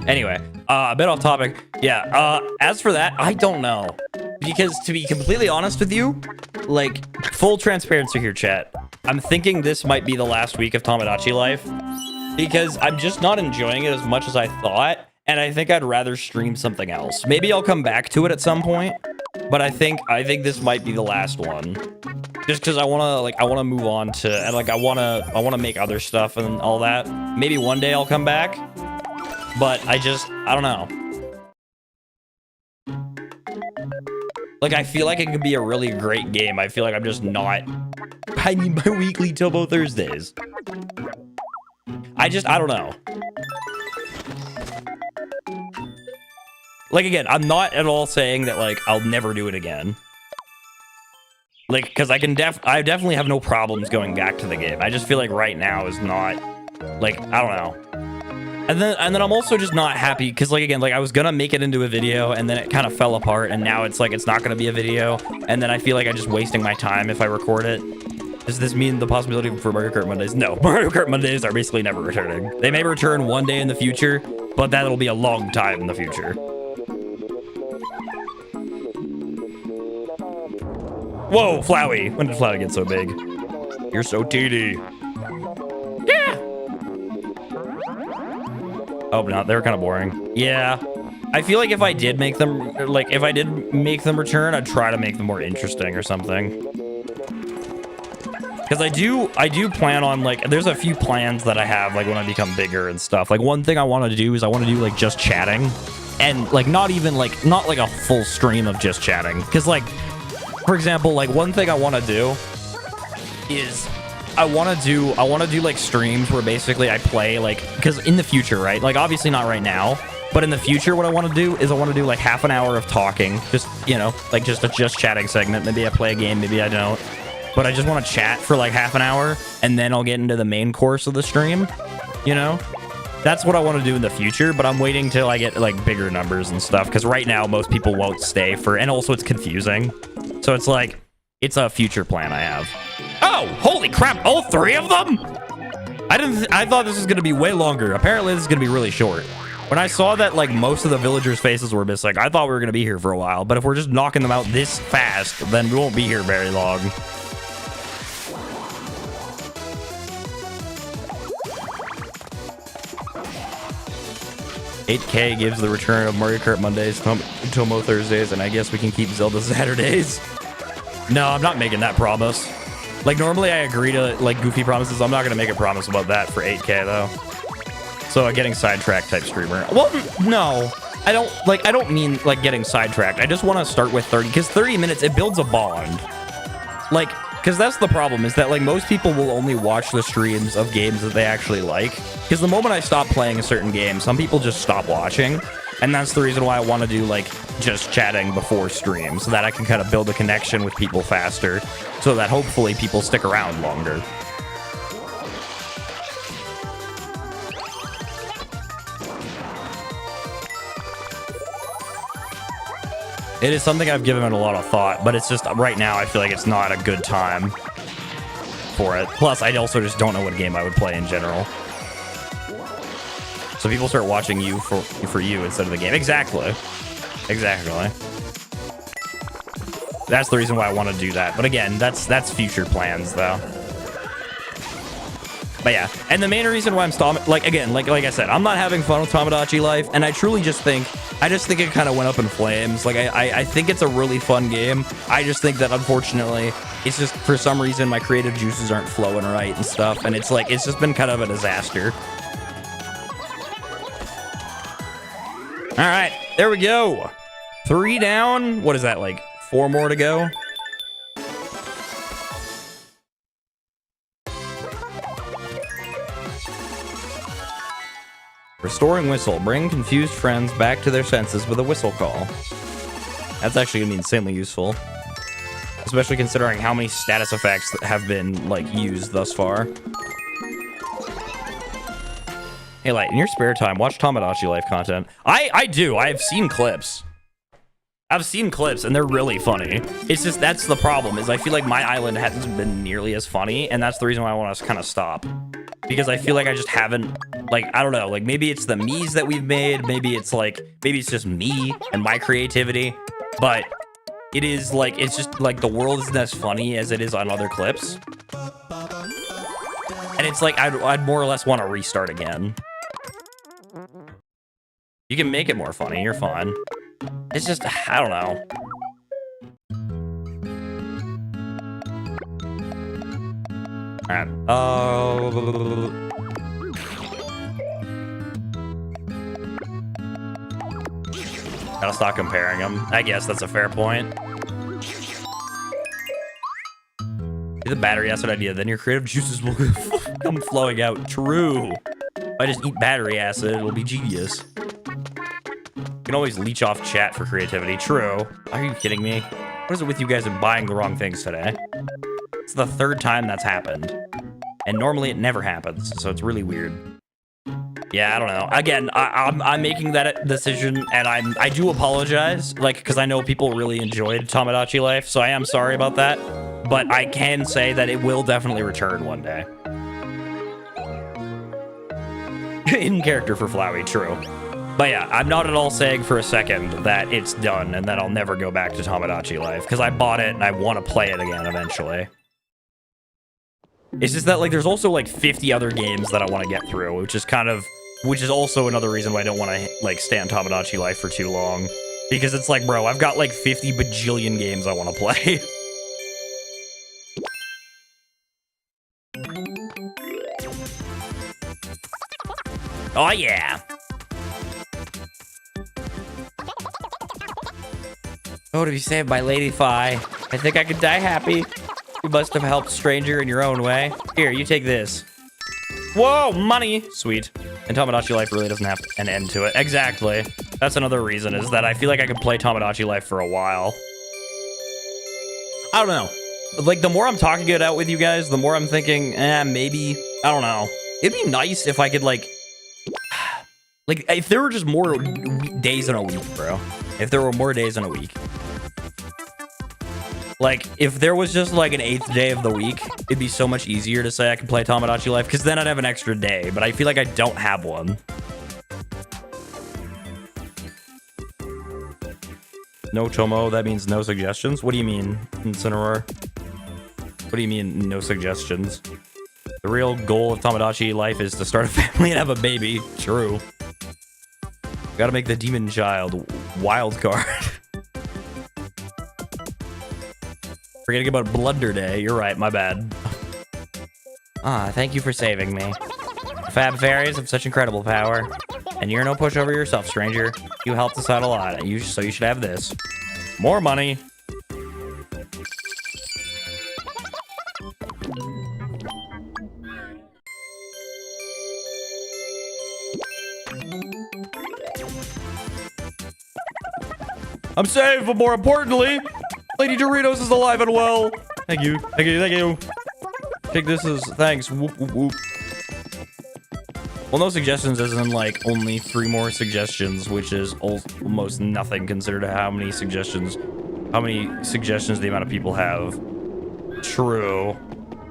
Anyway, a bit off topic. Yeah, as for that, I don't know. Because to be completely honest with you, like, full transparency here, chat. I'm thinking this might be the last week of Tamagotchi life. Because I'm just not enjoying it as much as I thought. And I think I'd rather stream something else. Maybe I'll come back to it at some point. But I think this might be the last one. Just because I wanna move on to, and like I wanna make other stuff and all that. Maybe one day I'll come back. But I don't know. Like, I feel like it could be a really great game. I feel like I'm just not. I need my weekly Tobo Thursdays. I don't know. Like, again, I'm not at all saying that, like, I'll never do it again. Like, because I definitely have no problems going back to the game. I just feel like right now is not, like, I don't know. And then I'm also just not happy because, like, again, like, I was gonna make it into a video and then it kind of fell apart and now it's like it's not gonna be a video, and then I feel like I'm just wasting my time if I record it. Does this mean the possibility for Mario Kart Mondays? No, Mario Kart Mondays are basically never returning. They may return one day in the future, but that'll be a long time in the future. Whoa, Flowey. When did Flowey get so big? You're so teeny. Yeah. Oh, but no, they were kind of boring. Yeah. I feel like if I did make them, like, if I did make them return, I'd try to make them more interesting or something. Because I do plan on, like, there's a few plans that I have, like, when I become bigger and stuff. Like, one thing I want to do is I want to do, like, just chatting. And, like, not like a full stream of just chatting. Because, like, for example, like, one thing I want to do is I want to do, like, streams where basically I play, like, because in the future, right? Like, obviously not right now. But in the future, what I want to do is I want to do, like, half an hour of talking. Just, you know, like, just a just chatting segment. Maybe I play a game, maybe I don't. But I just want to chat for like half an hour, and then I'll get into the main course of the stream, you know? That's what I want to do in the future, but I'm waiting till I get like bigger numbers and stuff, because right now most people won't stay for, and also it's confusing. So it's like, it's a future plan I have. Oh, holy crap, all 3 of them? I thought this was going to be way longer. Apparently this is going to be really short. When I saw that like most of the villagers' faces were missing, I thought we were going to be here for a while, but if we're just knocking them out this fast, then we won't be here very long. 8K gives the return of Mario Kart Mondays, Tomo Thursdays, and I guess we can keep Zelda Saturdays. No, I'm not making that promise. Like, normally I agree to, like, goofy promises. I'm not going to make a promise about that for 8K, though. So, a getting sidetracked type streamer. Well, no. I don't mean, like, getting sidetracked. I just want to start with 30, because 30 minutes, it builds a bond. Like, because that's the problem, is that, like, most people will only watch the streams of games that they actually like. Because the moment I stop playing a certain game, some people just stop watching. And that's the reason why I want to do, like, just chatting before stream, so that I can kind of build a connection with people faster, so that hopefully people stick around longer. It is something I've given it a lot of thought, but it's just right now I feel like it's not a good time for it. Plus, I also just don't know what game I would play in general. So people start watching you for you instead of the game. Exactly. Exactly. That's the reason why I want to do that. But again, that's future plans, though. But yeah, and the main reason why I'm like I said, I'm not having fun with Tomodachi Life, and I truly just think it kind of went up in flames. Like I think it's a really fun game. I just think that unfortunately, it's just for some reason my creative juices aren't flowing right and stuff, and it's like it's just been kind of a disaster. All right, there we go. 3 down. What is that, like 4 more to go? Restoring whistle. Bring confused friends back to their senses with a whistle call. That's actually gonna be insanely useful, especially considering how many status effects that have been like used thus far. Hey, Light, in your spare time, watch Tomodachi Life content. I do. I've seen clips. I've seen clips, and they're really funny. It's just, that's the problem, is I feel like my island hasn't been nearly as funny, and that's the reason why I want to kind of stop. Because I feel like I just haven't, like, I don't know, like, maybe it's the me's that we've made, maybe it's just me and my creativity, but it is, like, it's just, like, the world isn't as funny as it is on other clips. And it's like, I'd more or less want to restart again. You can make it more funny, you're fine. It's just, I don't know. Alright. Gotta stop comparing them. I guess that's a fair point. The battery acid idea, then your creative juices will come flowing out. True. If I just eat battery acid, it'll be genius. You can always leech off chat for creativity. True. Are you kidding me? What is it with you guys and buying the wrong things today? It's the 3rd time that's happened. And normally it never happens, so it's really weird. Yeah, I don't know. Again, I'm making that decision, and I do apologize, like, because I know people really enjoyed Tomodachi Life, so I am sorry about that. But I can say that it will definitely return one day. In character for Flowey, true. But yeah, I'm not at all saying for a second that it's done and that I'll never go back to Tamagotchi Life, because I bought it and I want to play it again eventually. It's just that, like, there's also, like, 50 other games that I want to get through, which is also another reason why I don't want to, like, stay on Tamagotchi Life for too long. Because it's like, bro, I've got, like, 50 bajillion games I want to play. Oh, yeah. Oh, to be saved by Lady Fi. I think I could die happy. You must have helped stranger in your own way. Here, you take this. Whoa, money. Sweet. And Tamagotchi Life really doesn't have an end to it. Exactly. That's another reason, is that I feel like I could play Tamagotchi Life for a while. I don't know. Like, the more I'm talking it out with you guys, the more I'm thinking, maybe. I don't know. It'd be nice if I could, like, if there were just more days in a week, bro. If there were more days in a week. Like, if there was just, like, an 8th day of the week, it'd be so much easier to say I could play Tamagotchi Life, because then I'd have an extra day, but I feel like I don't have one. No Tomo, that means no suggestions? What do you mean, Incineroar? What do you mean, no suggestions? The real goal of Tamagotchi Life is to start a family and have a baby. True. Gotta make the demon child wild card. Forgetting about Blunder Day. You're right, my bad. Thank you for saving me. Fab fairies have such incredible power. And you're no pushover yourself, stranger. You helped us out a lot, so you should have this. More money. I'm safe, but more importantly, Lady Doritos is alive and well. Thank you. Thank you. Thank you. Take this as thanks. Whoop, whoop, whoop. Well, no suggestions as in, like, only 3 more suggestions, which is almost nothing considered how many suggestions the amount of people have. True.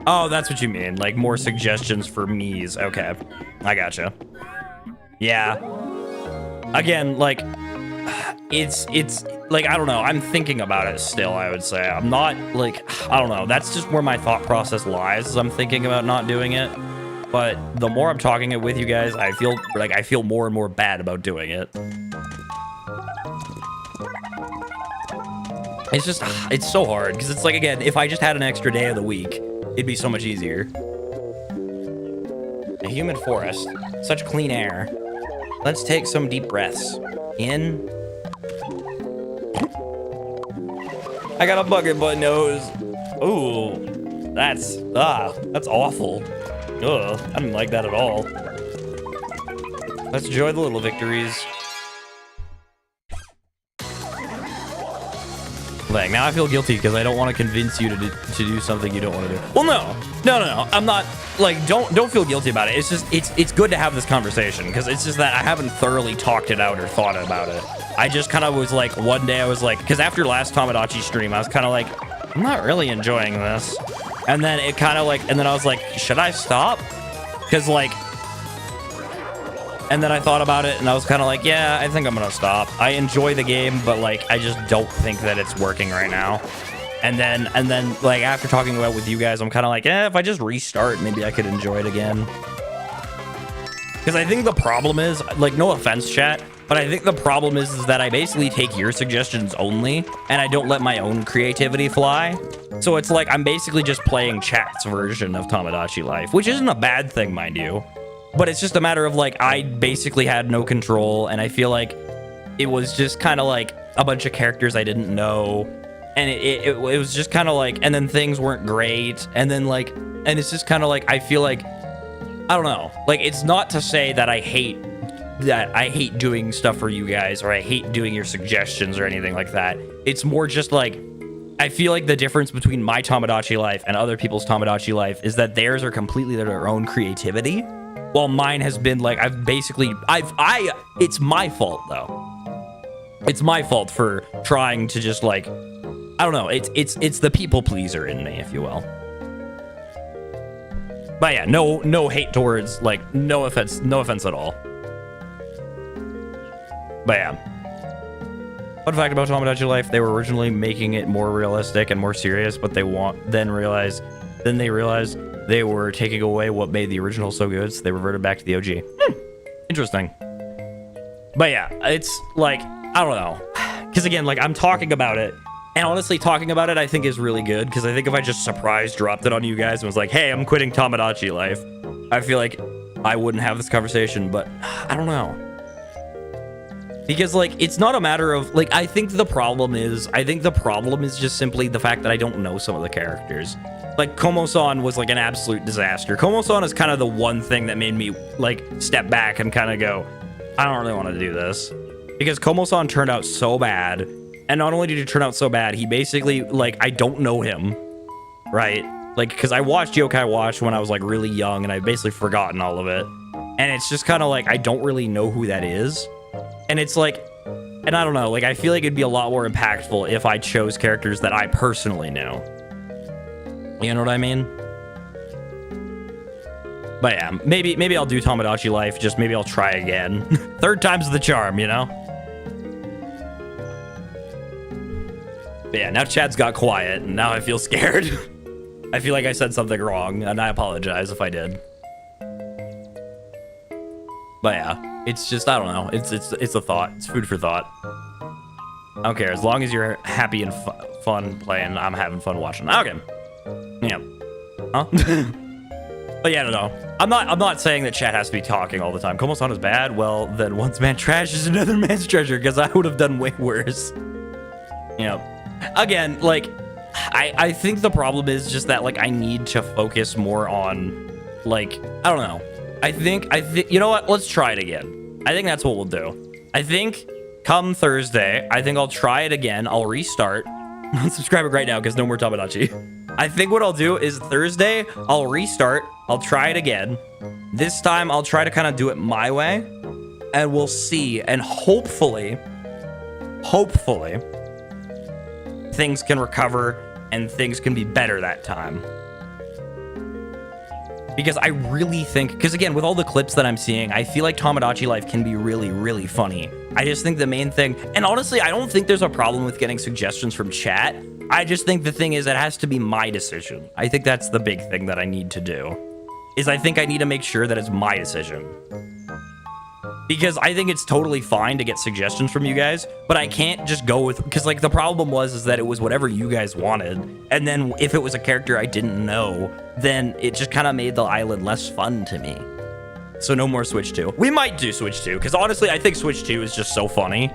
Oh, that's what you mean. Like, more suggestions for me's. Okay. I gotcha. Yeah. Again, like, it's like, I don't know. I'm thinking about it still, I would say. I'm not, like, I don't know. That's just where my thought process lies, is I'm thinking about not doing it. But the more I'm talking it with you guys, I feel more and more bad about doing it. It's just, it's so hard, because it's like, again, if I just had an extra day of the week, it'd be so much easier. A human forest. Such clean air. Let's take some deep breaths. In. I got a bucket butt nose. Ooh, that's awful. Ugh, I didn't like that at all. Let's enjoy the little victories. Like, now I feel guilty because I don't want to convince you to do something you don't want to do. Well, no. I'm not, like, don't feel guilty about it. It's just, it's good to have this conversation, because it's just that I haven't thoroughly talked it out or thought about it. I just kind of was like, one day I was like, because after last Tamagotchi stream, I was kind of like, I'm not really enjoying this. And then it kind of like, and then I was like, should I stop? Because, like, and then I thought about it and I was kind of like, yeah, I think I'm gonna stop. I enjoy the game, but, like, I just don't think that it's working right now. And then like, after talking about it with you guys, I'm kind of like, if I just restart, maybe I could enjoy it again. Because I think the problem is, like, no offense, chat, but I think the problem is that I basically take your suggestions only, and I don't let my own creativity fly. So it's like I'm basically just playing chat's version of Tamagotchi Life, which isn't a bad thing, mind you. But it's just a matter of, like, I basically had no control, and I feel like it was just kind of like a bunch of characters I didn't know, and it was just kind of like, and then things weren't great, and then, like, and it's just kind of like, I feel like, I don't know, like, it's not to say that I hate doing stuff for you guys, or I hate doing your suggestions or anything like that. It's more just like, I feel like the difference between my Tamagotchi Life and other people's Tamagotchi Life is that theirs are completely their own creativity, while mine has been like, it's my fault though. It's my fault for trying to just, like, I don't know, it's the people pleaser in me, if you will. But yeah, no hate towards, like, no offense at all. But yeah. Fun fact about Tomodachi Life, they were originally making it more realistic and more serious, but then they realized they were taking away what made the original so good, so they reverted back to the OG. Interesting. But yeah, it's like, I don't know. Because again, like, I'm talking about it, and honestly, talking about it I think is really good, because I think if I just dropped it on you guys and was like, hey, I'm quitting Tomodachi Life, I feel like I wouldn't have this conversation, but I don't know. Because, like, it's not a matter of, like, I think the problem is just simply the fact that I don't know some of the characters. Like, Komo-san was, like, an absolute disaster. Komo-san is kind of the one thing that made me, like, step back and kind of go, I don't really want to do this. Because Komo-san turned out so bad. And not only did he turn out so bad, he basically, like, I don't know him. Right? Like, because I watched Yokai Watch when I was, like, really young, and I've basically forgotten all of it. And it's just kind of like, I don't really know who that is. And it's like, and I don't know, like, I feel like it'd be a lot more impactful if I chose characters that I personally know. You know what I mean? But yeah, maybe I'll do Tomodachi Life, just maybe I'll try again. Third time's the charm, you know? But yeah, now Chad's got quiet, and now I feel scared. I feel like I said something wrong, and I apologize if I did. But yeah, it's just, I don't know. It's a thought. It's food for thought. I don't care. As long as you're happy and fun playing, I'm having fun watching. Okay. Yeah. Huh? But yeah, no. I'm not saying that chat has to be talking all the time. Komo-san is bad. Well, then one's man trash is another man's treasure, because I would have done way worse. You know. Again, like, I think the problem is just that, like, I need to focus more on, like, I don't know. I think, you know what? Let's try it again. I think that's what we'll do. I think come Thursday, I think I'll try it again. I'll restart. Unsubscribe it right now because no more Tomodachi. I think what I'll do is Thursday, I'll restart. I'll try it again. This time, I'll try to kind of do it my way. And we'll see. And hopefully, things can recover and things can be better that time. Because I really think, because again, with all the clips that I'm seeing, I feel like Tomodachi Life can be really, really funny. I just think the main thing, and honestly, I don't think there's a problem with getting suggestions from chat. I just think the thing is, it has to be my decision. I think that's the big thing that I need to do, is I think I need to make sure that it's my decision. Because I think it's totally fine to get suggestions from you guys, but I can't just go with, because like the problem is that it was whatever you guys wanted, and then if it was a character I didn't know, then it just kind of made the island less fun to me. So no more Switch 2. We might do Switch 2, because honestly, I think Switch 2 is just so funny.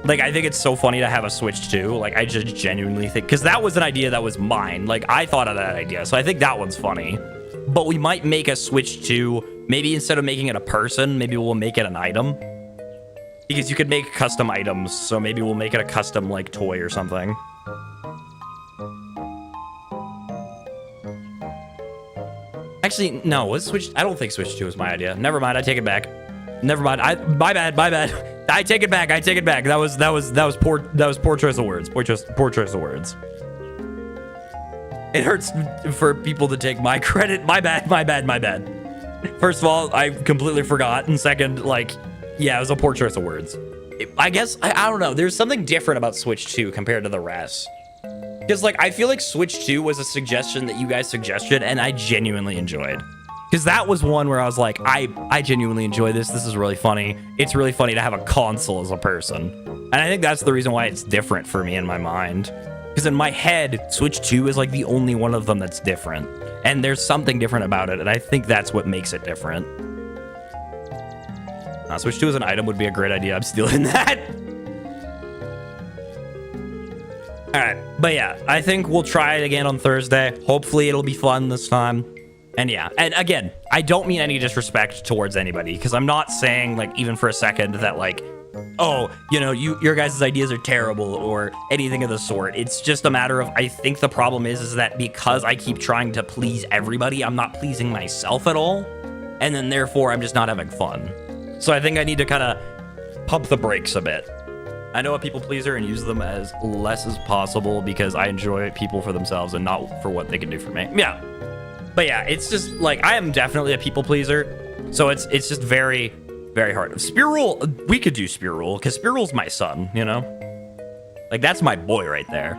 Like, I think it's so funny to have a Switch 2. Like, I just genuinely think, because that was an idea that was mine. Like, I thought of that idea, so I think that one's funny. But we might make a Switch 2, maybe instead of making it a person, maybe we'll make it an item. Because you could make custom items, so maybe we'll make it a custom, like, toy or something. Actually, no, I don't think Switch 2 is my idea. Never mind, I take it back. Never mind, my bad. I take it back. That was poor choice of words. Poor choice of words. It hurts for people to take my credit. My bad. First of all, I completely forgot. And second, like, yeah, it was a poor choice of words. I guess, I don't know. There's something different about Switch 2 compared to the rest. Because, like, I feel like Switch 2 was a suggestion that you guys suggested, and I genuinely enjoyed. Because that was one where I was like, I genuinely enjoy this. This is really funny. It's really funny to have a console as a person. And I think that's the reason why it's different for me in my mind. Because in my head, Switch 2 is like the only one of them that's different. And there's something different about it, and I think that's what makes it different. Switch 2 as an item would be a great idea. I'm stealing that. All right, but yeah, I think we'll try it again on Thursday. Hopefully it'll be fun this time. And yeah, and again, I don't mean any disrespect towards anybody, because I'm not saying, like, even for a second that, like, oh, you know, your guys' ideas are terrible or anything of the sort. It's just a matter of, I think the problem is that because I keep trying to please everybody, I'm not pleasing myself at all. And then therefore, I'm just not having fun. So I think I need to kind of pump the brakes a bit. I know a people pleaser and use them as less as possible because I enjoy people for themselves and not for what they can do for me. Yeah. But yeah, it's just like, I am definitely a people pleaser. So it's just very, Very hard. Spearule, we could do Spearule, because Spearule's my son, you know? Like, that's my boy right there.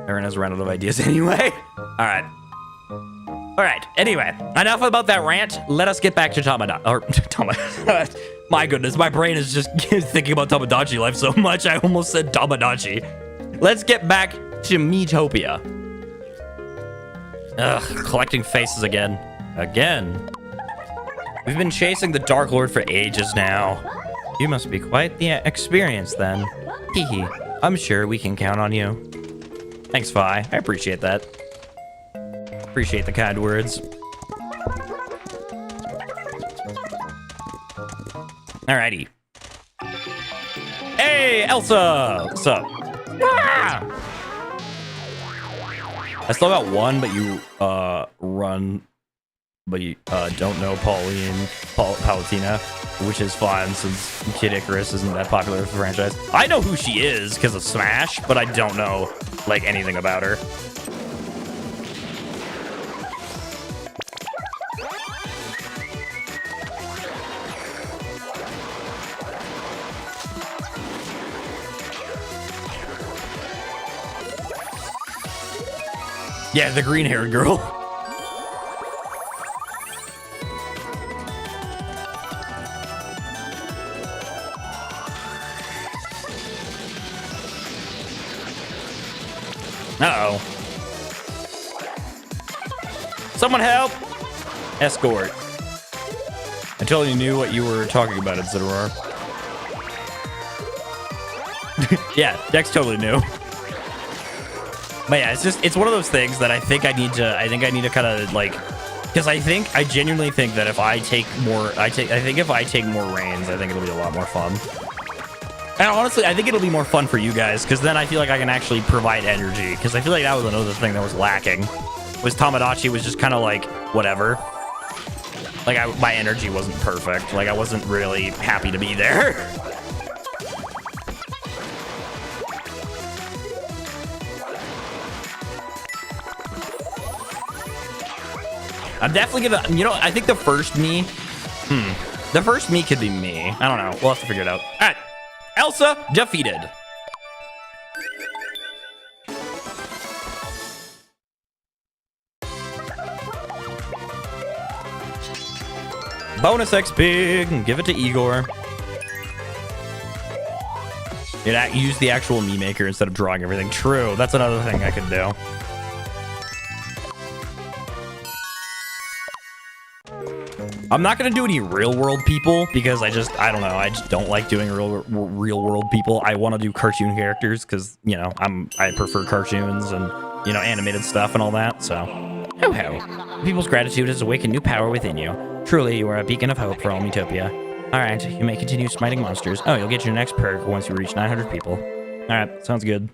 Aaron has run out of ideas anyway. All right. All right. Anyway, enough about that rant. Let us get back to Tamagotchi. My goodness, my brain is just thinking about Tamagotchi life so much, I almost said Tamagotchi. Let's get back to Miitopia. Ugh, collecting faces again. Again. We've been chasing the Dark Lord for ages now. You must be quite the experience then. Hee. I'm sure we can count on you. Thanks, Vi. I appreciate that. Appreciate the kind words. Alrighty. Hey, Elsa! What's up? Ah! I still got one, but you run, but you don't know Palutena, which is fine since Kid Icarus isn't that popular with the franchise. I know who she is because of Smash, but I don't know like anything about her. Yeah, the green-haired girl. Uh-oh. Someone help! Escort. I totally knew what you were talking about, Incineroar. Yeah, Dex totally knew. But yeah, it's one of those things that I think I need to kind of like, because I genuinely think that if I take more, if I take more reigns, I think it'll be a lot more fun. And honestly, I think it'll be more fun for you guys, because then I feel like I can actually provide energy, because I feel like that was another thing that was lacking, was Tamagotchi was just kind of like, whatever. Like, my energy wasn't perfect. Like, I wasn't really happy to be there. I'm definitely gonna, you know, I think the first me, the first me could be me. I don't know. We'll have to figure it out. All right. Elsa defeated. Bonus XP. Give it to Igor. Use the actual me maker instead of drawing everything. True. That's another thing I could do. I'm not gonna do any real world people because I don't know. I just don't like doing real world people. I want to do cartoon characters because, you know, I prefer cartoons and, you know, animated stuff and all that. So, ho ho. People's gratitude has awakened new power within you. Truly, you are a beacon of hope for all Miitopia. All right, you may continue smiting monsters. Oh, you'll get your next perk once you reach 900 people. All right, sounds good.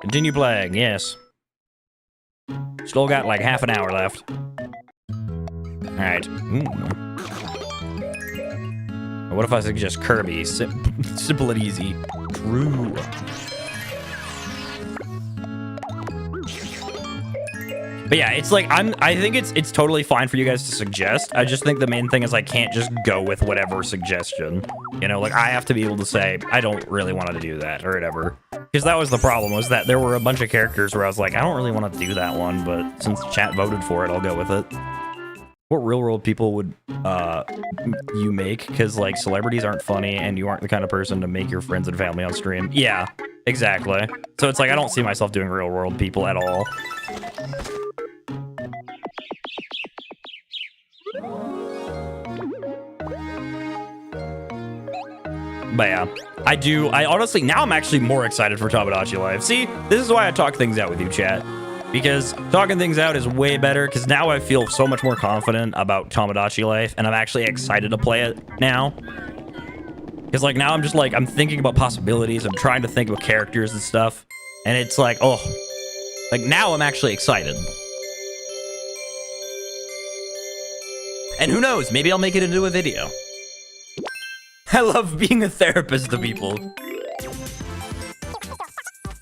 Continue playing, yes. Still got like half an hour left. Alright. What if I suggest Kirby? Simple and easy. True. But yeah, it's like, I think it's totally fine for you guys to suggest. I just think the main thing is I can't just go with whatever suggestion. You know, like I have to be able to say, I don't really want to do that or whatever. Because that was the problem, was that there were a bunch of characters where I was like, I don't really want to do that one, but since chat voted for it, I'll go with it. What real world people would you make? Because like celebrities aren't funny and you aren't the kind of person to make your friends and family on stream. Yeah, exactly. So it's like, I don't see myself doing real world people at all. But yeah, I honestly, now I'm actually more excited for Tamagotchi Life. See, this is why I talk things out with you, chat. Because talking things out is way better, because now I feel so much more confident about Tamagotchi Life, and I'm actually excited to play it now. Because like now I'm just like, I'm thinking about possibilities, I'm trying to think of characters and stuff, and it's like, oh, like now I'm actually excited. And who knows, maybe I'll make it into a video. I love being a therapist to people.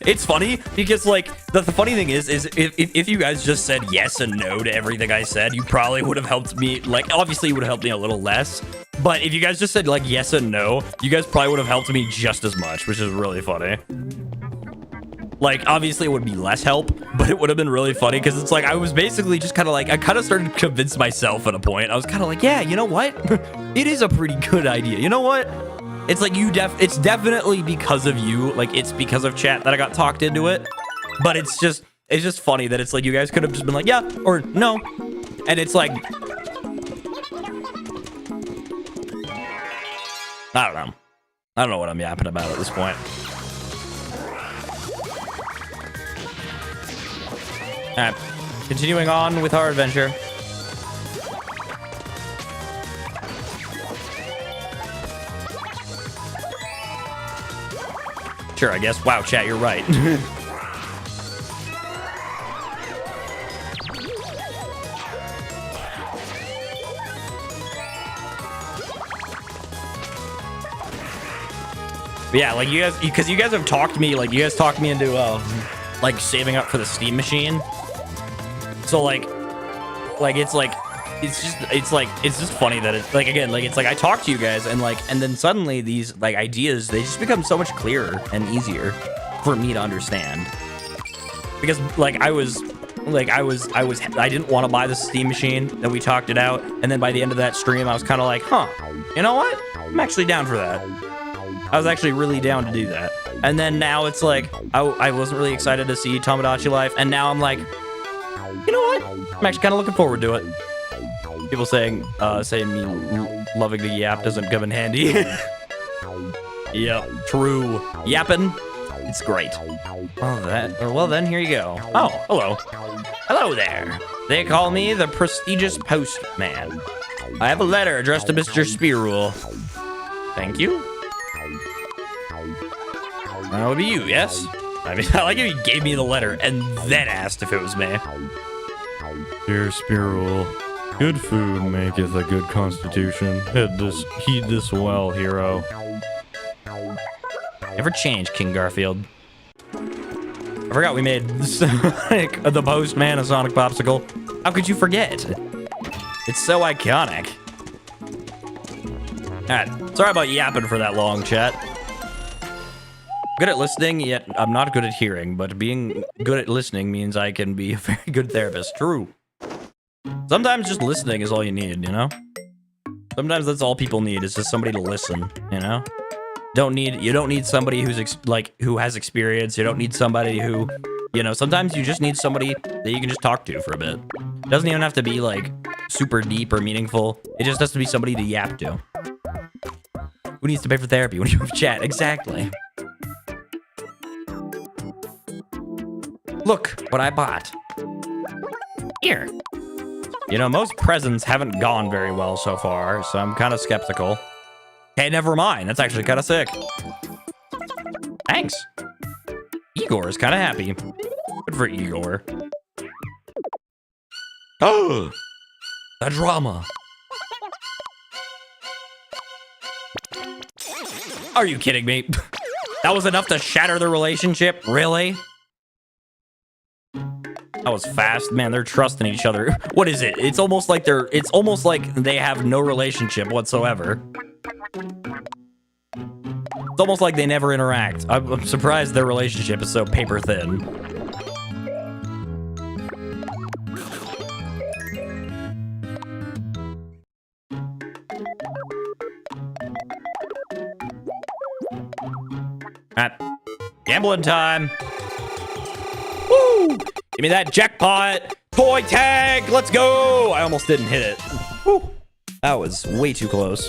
It's funny because like the funny thing is if you guys just said yes and no to everything I said, you probably would have helped me. Like obviously it would have helped me a little less, but if you guys just said like yes and no, you guys probably would have helped me just as much, which is really funny. Like obviously it would be less help, but it would have been really funny because it's like I was basically just kind of like I kind of started to convince myself at a point. I was kind of like, yeah, you know what? It is a pretty good idea. You know what? It's like it's definitely because of you. Like it's because of chat that I got talked into it. But it's just funny that it's like you guys could have just been like, yeah, or no. And it's like, I don't know. I don't know what I'm yapping about at this point. All right, continuing on with our adventure. Sure, I guess. Wow, chat, you're right. But yeah, like you guys, because you guys have talked me, like you guys talked me into like saving up for the Steam machine. So like it's just funny that it's like, again, like it's like I talk to you guys and then suddenly these like ideas, they just become so much clearer and easier for me to understand. Because like I didn't want to buy the Steam machine that we talked it out, and then by the end of that stream I was kind of like, huh, you know what, I'm actually down for that. I was actually really down to do that. And then now it's like I wasn't really excited to see Tomodachi Life, and now I'm like, you know what, I'm actually kind of looking forward to it. People saying me loving the yap doesn't come in handy. Yep, true. Yapping, it's great. Well then, here you go. Oh, hello. Hello there. They call me the prestigious postman. I have a letter addressed to Mr. Spearrule. Thank you. That would be you, yes? I mean, I like if he gave me the letter and then asked if it was me. Dear Spearrule, good food maketh a good constitution. Heed this well, hero. Never change, King Garfield. I forgot we made Sonic the Postman a Sonic Popsicle. How could you forget? It's so iconic. Alright, sorry about yapping for that long, chat. Good at listening, yet I'm not good at hearing, but being good at listening means I can be a very good therapist. True. Sometimes just listening is all you need, you know? Sometimes that's all people need, is just somebody to listen, you know? You don't need somebody who has experience. You don't need somebody who, you know, sometimes you just need somebody that you can just talk to for a bit. It doesn't even have to be like super deep or meaningful. It just has to be somebody to yap to. Who needs to pay for therapy when you have chat? Exactly. Look what I bought. Here. You know, most presents haven't gone very well so far, so I'm kind of skeptical. Hey, never mind. That's actually kind of sick. Thanks. Igor is kind of happy. Good for Igor. Oh, the drama. Are you kidding me? That was enough to shatter the relationship? Really? That was fast, man. They're trusting each other. What is it? It's almost like they have no relationship whatsoever. It's almost like they never interact. I'm surprised their relationship is so paper thin. Alright. Gambling time. Woo! Give me that jackpot. Toy tag. Let's go. I almost didn't hit it. Woo. That was way too close.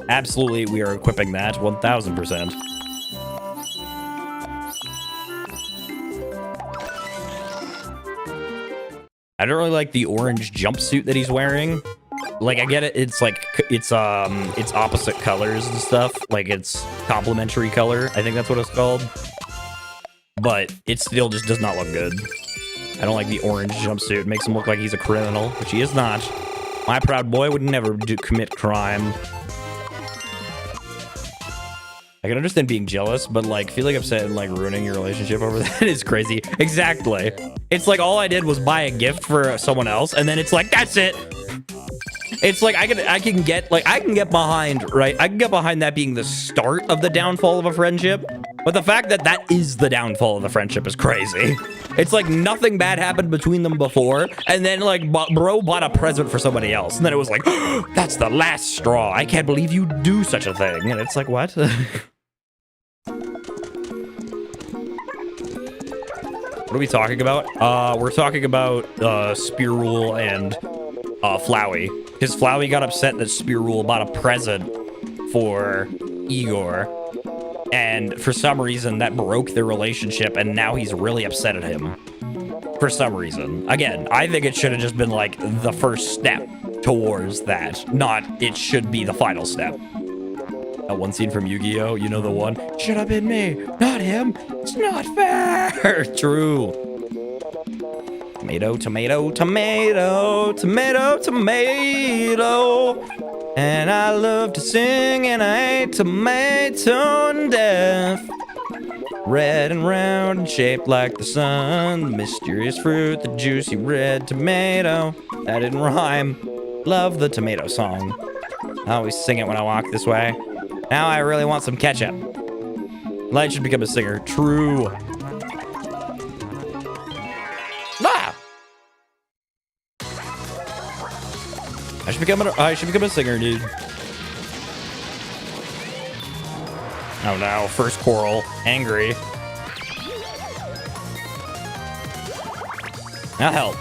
Absolutely, we are equipping that 1000%. I don't really like the orange jumpsuit that he's wearing. Like, I get it. It's like it's opposite colors and stuff. Like, it's complementary color. I think that's what it's called. But it still just does not look good. I don't like the orange jumpsuit. It makes him look like he's a criminal, which he is not. My proud boy would never commit crime. I can understand being jealous, but like feeling upset and like ruining your relationship over that is crazy. Exactly. It's like all I did was buy a gift for someone else, and then it's like that's it. It's like I can get behind, right? I can get behind that being the start of the downfall of a friendship, but the fact that that is the downfall of the friendship is crazy. It's like nothing bad happened between them before, and then like bro bought a present for somebody else, and then it was like, oh, that's the last straw. I can't believe you do such a thing. And it's like, what? What are we talking about? We're talking about Spearule and Flowey, because Flowey got upset that Spearule bought a present for Igor, and for some reason that broke their relationship, and now he's really upset at him for some reason. Again, I think it should have just been like the first step towards that, not it should be the final step. That one scene from Yu-Gi-Oh, you know, the one, should have been me, not him, it's not fair. True. Tomato, tomato, tomato, tomato, tomato. And I love to sing, and I ate tomato and death. Red and round and shaped like the sun. The mysterious fruit, the juicy red tomato. That didn't rhyme. Love the tomato song. I always sing it when I walk this way. Now I really want some ketchup. Light should become a singer. True. Ah! I should become a singer, dude. Oh no, first quarrel. Angry. Now help.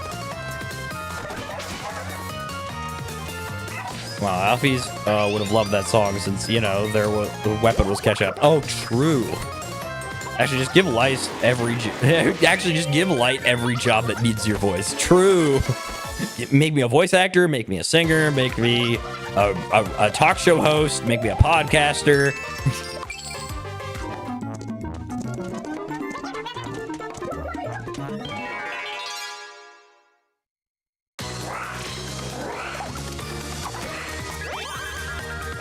Wow, Alfie's would have loved that song since, you know, the weapon was ketchup. Oh, true. Actually, just give Light every job that needs your voice. True. Make me a voice actor, make me a singer, make me a talk show host, make me a podcaster.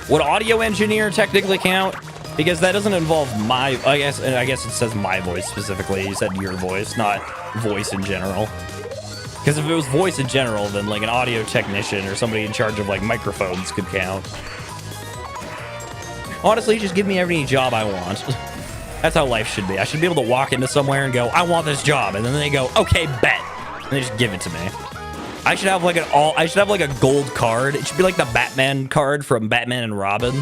Would audio engineer technically count? Because that doesn't involve my, I guess it says my voice specifically. You said your voice, not voice in general. Because if it was voice in general, then like an audio technician or somebody in charge of like microphones could count. Honestly, just give me any job I want. That's how life should be. I should be able to walk into somewhere and go, I want this job. And then they go, okay, bet. And they just give it to me. I should have like a gold card. It should be like the Batman card from Batman and Robin,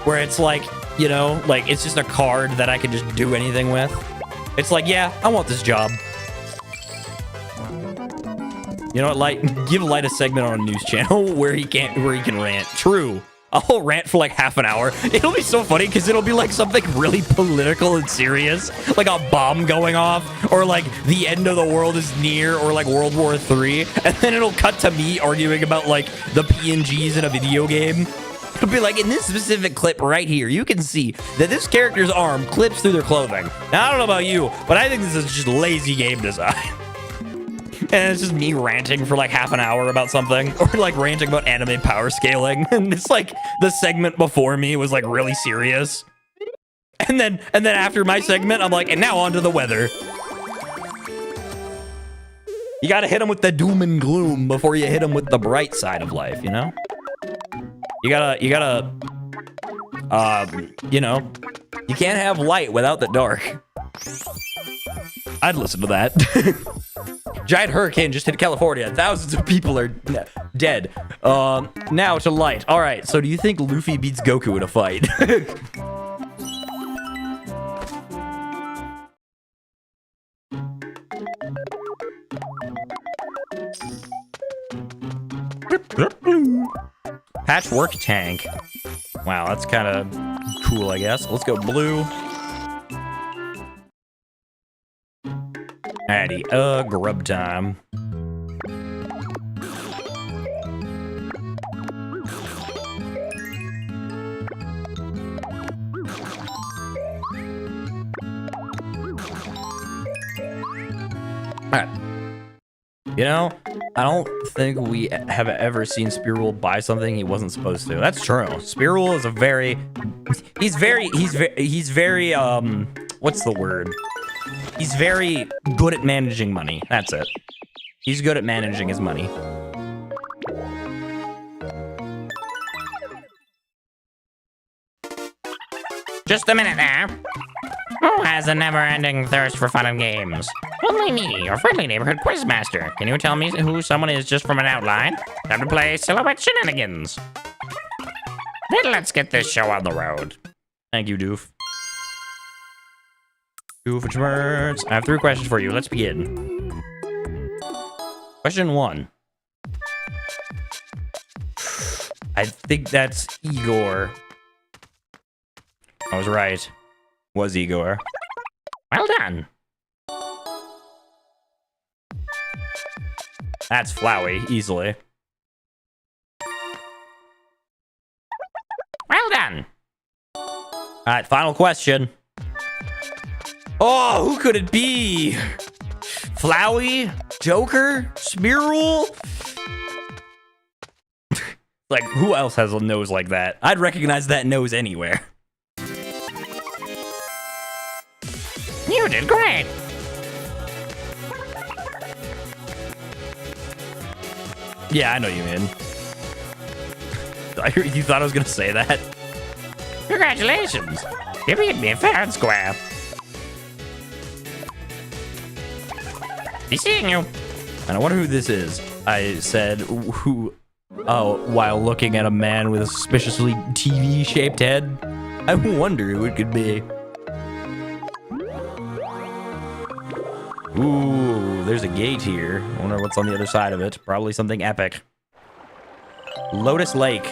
where it's like, you know, like it's just a card that I can just do anything with. It's like, yeah, I want this job. You know what, Light? Give Light a segment on a news channel where he can rant. True. I'll rant for like half an hour. It'll be so funny because it'll be like something really political and serious, like a bomb going off, or like the end of the world is near, or like World War III, and then it'll cut to me arguing about like the PNGs in a video game. It'll be like, in this specific clip right here, you can see that this character's arm clips through their clothing. Now, I don't know about you, but I think this is just lazy game design. And it's just me ranting for like half an hour about something, or like ranting about anime power scaling. And it's like the segment before me was like really serious. And then after my segment, I'm like, and now on to the weather. You gotta hit them with the doom and gloom before you hit them with the bright side of life, you know? You gotta, you know, you can't have light without the dark. I'd listen to that. Giant hurricane just hit California. Thousands of people are dead. Now to Light. All right, so do you think Luffy beats Goku in a fight? Patchwork tank. Wow, that's kind of cool, I guess. Let's go blue. Alrighty, grub time. Alright. You know, I don't think we have ever seen Spearwool buy something he wasn't supposed to. That's true. Spearwool is a very, he's very, what's the word? He's very good at managing money. That's it. He's good at managing his money. Just a minute now. Who has a never-ending thirst for fun and games? Only me, your friendly neighborhood quizmaster. Can you tell me who someone is just from an outline? Time to play Silhouette Shenanigans. Then let's get this show on the road. Thank you, Doof. Doofenshmirtz. I have 3 questions for you. Let's begin. Question 1. I think that's Igor. I was right. Was Igor. Well done. That's Flowey, easily. Well done. All right, final question. Oh, who could it be? Flowey? Joker? Spearwool? Like, who else has a nose like that? I'd recognize that nose anywhere. You did great. Yeah, I know you mean. You thought I was gonna say that? Congratulations. You beat me fair and square. Be seeing you. And I wonder who this is. I said, who? Oh, while looking at a man with a suspiciously TV-shaped head. I wonder who it could be. Ooh, there's a gate here. I wonder what's on the other side of it. Probably something epic. Lotus Lake.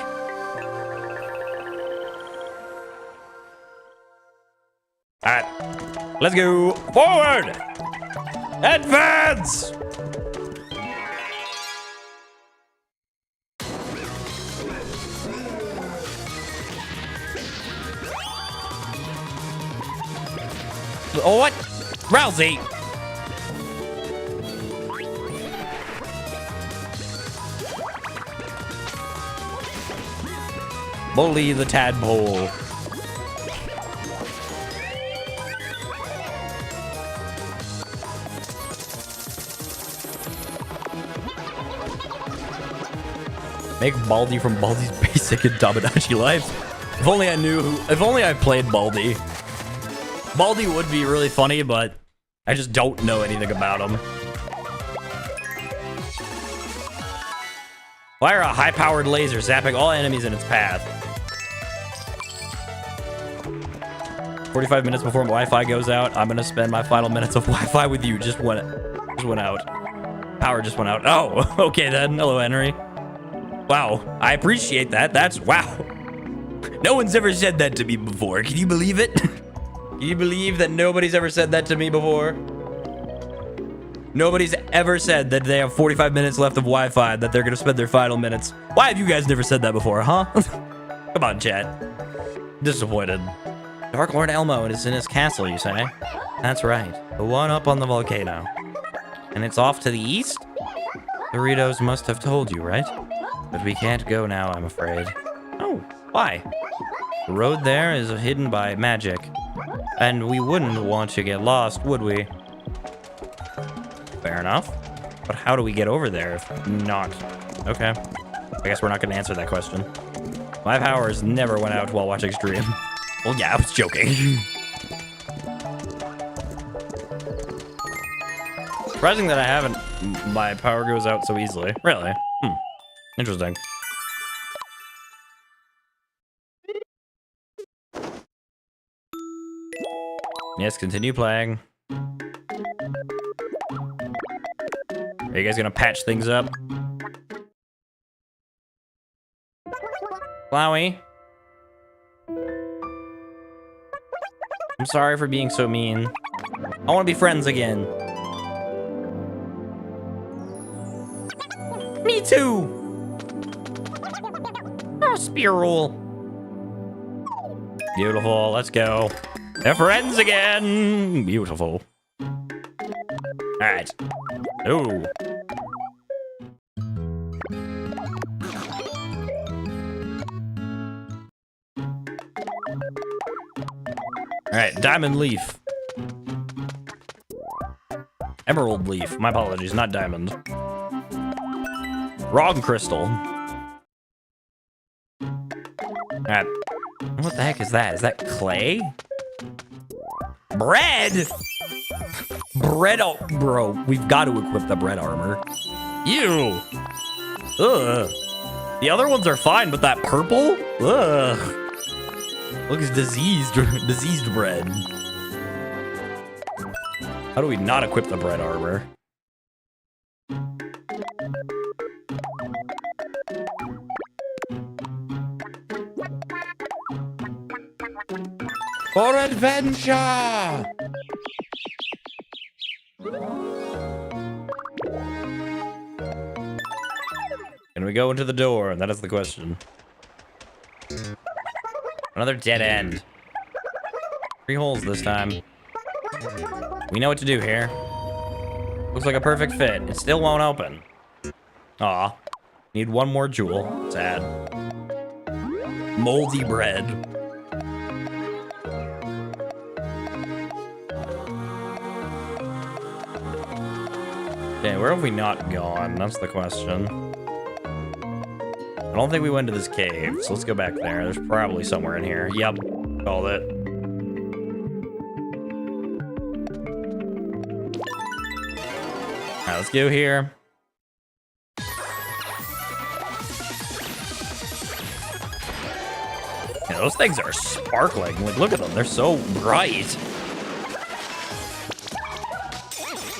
Alright, let's go forward! Advance! Oh, what? Rousey! Bully the tadpole. Make Baldi from Baldi's Basic and Dominachi Life. If only I knew who, if only I played Baldi. Baldi would be really funny, but I just don't know anything about him. Fire a high-powered laser, zapping all enemies in its path. 45 minutes before Wi-Fi goes out, I'm gonna spend my final minutes of Wi-Fi with you. Just went out. Power just went out. Oh, okay then. Hello, Henry. Wow, I appreciate that. That's wow. No one's ever said that to me before. Can you believe it? Can you believe that nobody's ever said that to me before? Nobody's ever said that they have 45 minutes left of Wi-Fi, that they're gonna spend their final minutes. Why have you guys never said that before, huh? Come on, chat. Disappointed. Dark Lord Elmo is in his castle, you say? That's right. The one up on the volcano. And it's off to the east? Doritos must have told you, right? But we can't go now, I'm afraid. Oh, why? The road there is hidden by magic. And we wouldn't want to get lost, would we? Fair enough. But how do we get over there if not? Okay. I guess we're not going to answer that question. My powers never went out while watching stream. Well, yeah, I was joking. Surprising that I haven't. My power goes out so easily. Really? Interesting. Yes, continue playing. Are you guys gonna patch things up? Flowey? I'm sorry for being so mean. I want to be friends again. Me too! Oh, Spearwool. Beautiful, let's go. They're friends again! Beautiful. Alright. Oh. right, diamond leaf. Emerald leaf. My apologies, not diamond. Wrong crystal. Alright. What the heck is that? Is that clay? Bread? Bread, oh, bro, we've got to equip the bread armor. Ew. Ugh. The other ones are fine, but that purple? Ugh. Looks diseased, diseased bread. How do we not equip the bread armor? For adventure! Can we go into the door? That is the question. Another dead end. 3 holes this time. We know what to do here. Looks like a perfect fit. It still won't open. Aw. Need 1 more jewel. Sad. Moldy bread. Okay, where have we not gone? That's the question. I don't think we went to this cave, so let's go back there. There's probably somewhere in here. Yep, called it. Alright, let's go here. Yeah, those things are sparkling. Like, look at them. They're so bright.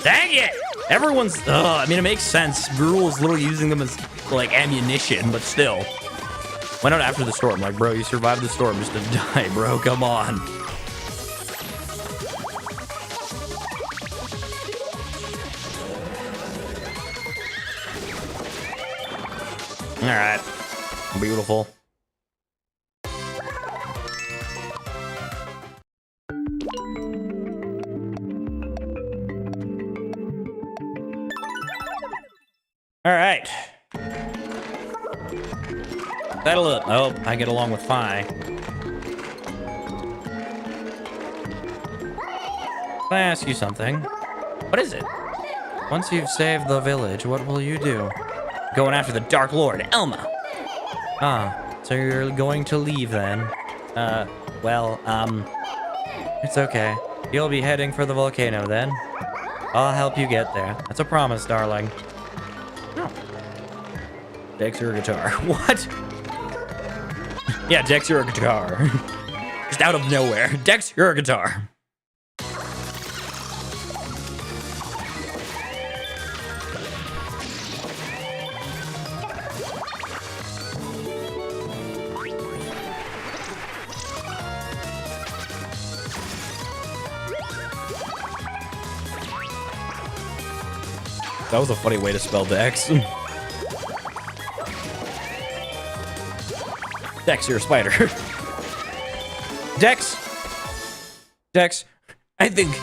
Dang it! Everyone's, I mean, it makes sense. Gruel's literally using them as, like, ammunition, but still. Went out after the storm. Like, bro, you survived the storm just to die, bro. Come on. Alright. Beautiful. All right. Settle up. Oh, I get along with Fi. Can I ask you something? What is it? Once you've saved the village, what will you do? Going after the Dark Lord, Elma. Ah, so you're going to leave then? Well, it's okay. You'll be heading for the volcano then. I'll help you get there. That's a promise, darling. Dex your guitar. What? Yeah, Dex your guitar. Just out of nowhere. Dex your guitar. That was a funny way to spell Dex. Dex, you're a spider. Dex! Dex, I think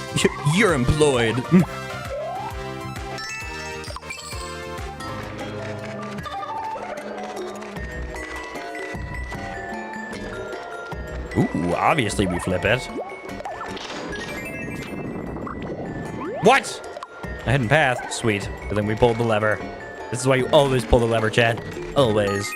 you're employed. Ooh, obviously we flip it. What? A hidden path? Sweet. But then we pulled the lever. This is why you always pull the lever, Chad. Always.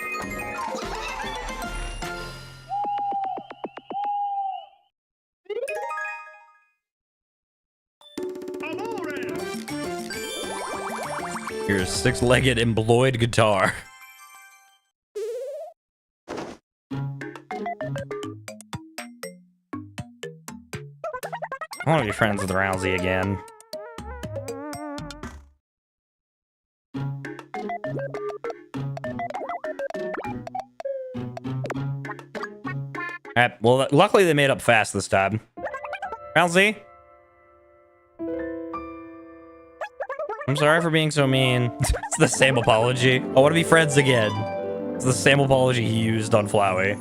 Here's six-legged employed guitar. I want to be friends with Rousey again. Alright, well, luckily they made up fast this time. Rousey? I'm sorry for being so mean. It's the same apology. I want to be friends again. It's the same apology he used on Flowey.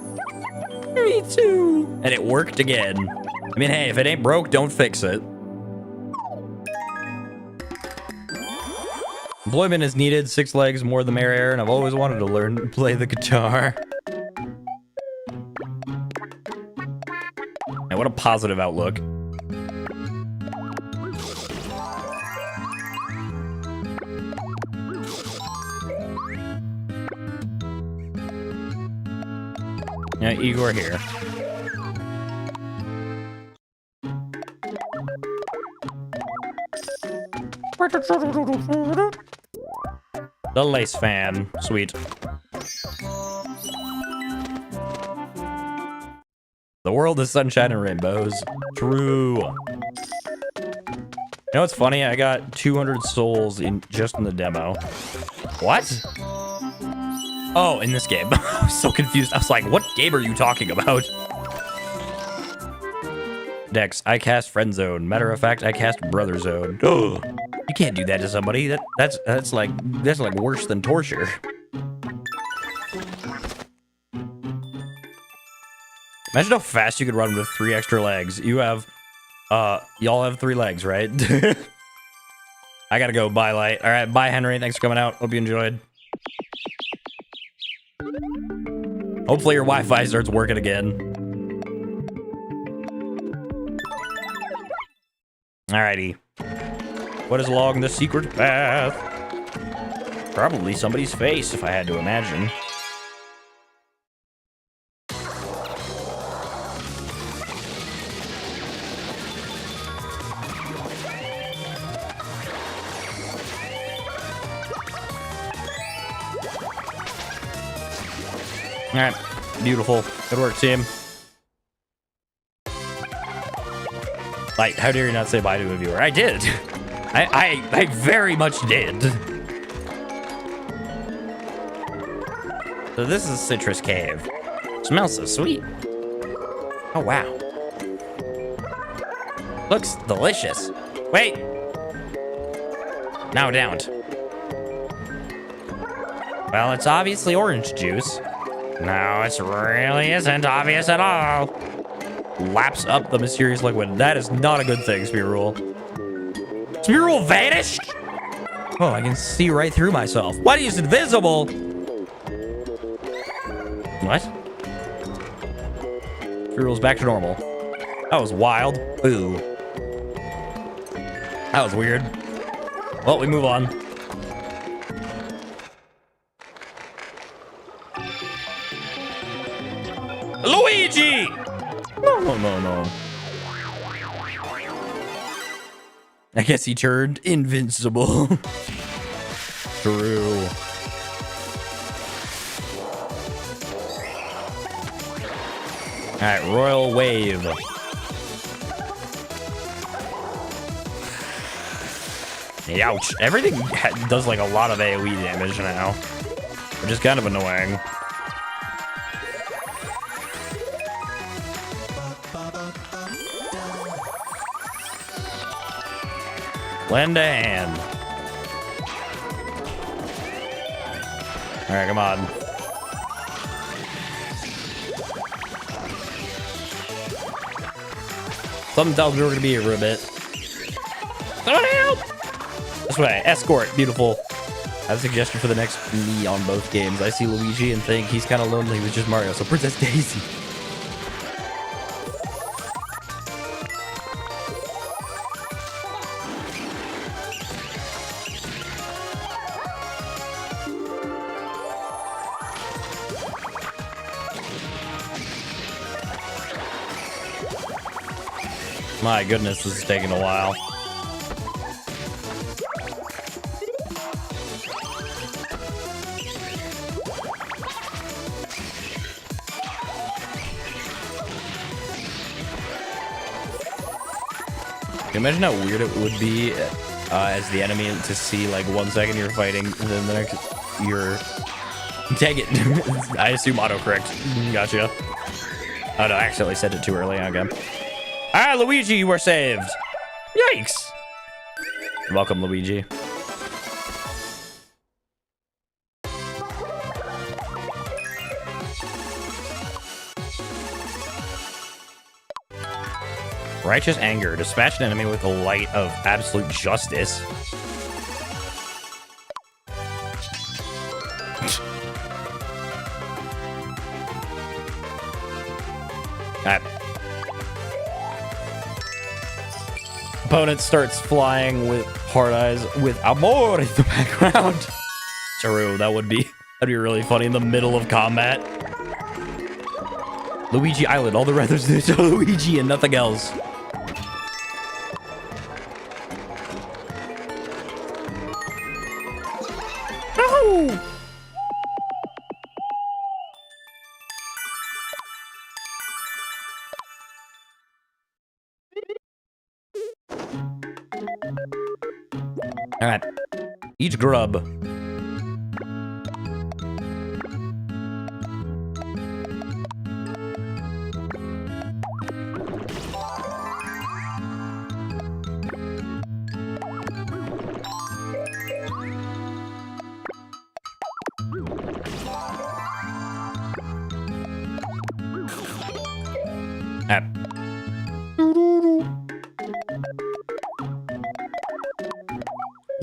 Me too. And it worked again. I mean, hey, if it ain't broke, don't fix it. Employment is needed. 6 legs, more the merrier, and I've always wanted to learn to play the guitar. Now, what a positive outlook. Yeah, Igor here. The lace fan. Sweet. The world is sunshine and rainbows. True. You know what's funny? I got 200 souls just in the demo. What? Oh, in this game. I was so confused. I was like, what game are you talking about? Dex, I cast Friend Zone. Matter of fact, I cast Brother Zone. Ugh. You can't do that to somebody. That's like worse than torture. Imagine how fast you could run with 3 extra legs. You have, y'all have 3 legs, right? I gotta go. Bye, Light. All right, bye, Henry. Thanks for coming out. Hope you enjoyed. Hopefully your Wi-Fi starts working again. Alrighty. What is along the secret path? Probably somebody's face, if I had to imagine. Alright, beautiful. Good work, team. Like, how dare you not say bye to a viewer? I did. I very much did. So this is Citrus Cave. Smells so sweet. Oh, wow. Looks delicious. Wait. No, don't. Well, it's obviously orange juice. No, it really isn't obvious at all. Laps up the mysterious liquid. That is not a good thing, Spearule. Spearule vanished? Oh, I can see right through myself. What? He's invisible? What? Spearule's back to normal. That was wild. Boo. That was weird. Well, we move on. Luigi! No. I guess he turned invincible. True. Alright, Royal Wave. Ouch. Everything does like a lot of AoE damage now, which is kind of annoying. Lend a hand. All right, come on. Something tells me we're gonna be here for a bit. Someone help! This way, escort, beautiful. I have a suggestion for the next me on both games. I see Luigi and think he's kind of lonely with just Mario, so Princess Daisy. My goodness, this is taking a while. Can you imagine how weird it would be as the enemy to see like 1 second you're fighting and then the next you're... Dang it. I assume autocorrect. Gotcha. Oh no, I accidentally said it too early. Okay. Ah, Luigi, you were saved. Yikes. Welcome, Luigi. Righteous anger. Dispatch an enemy with the light of absolute justice. Alright. opponent starts flying with hard eyes with Amore in the background. True, that'd be really funny in the middle of combat. Luigi Island, all the others there's Luigi and nothing else. No! All right, each grub.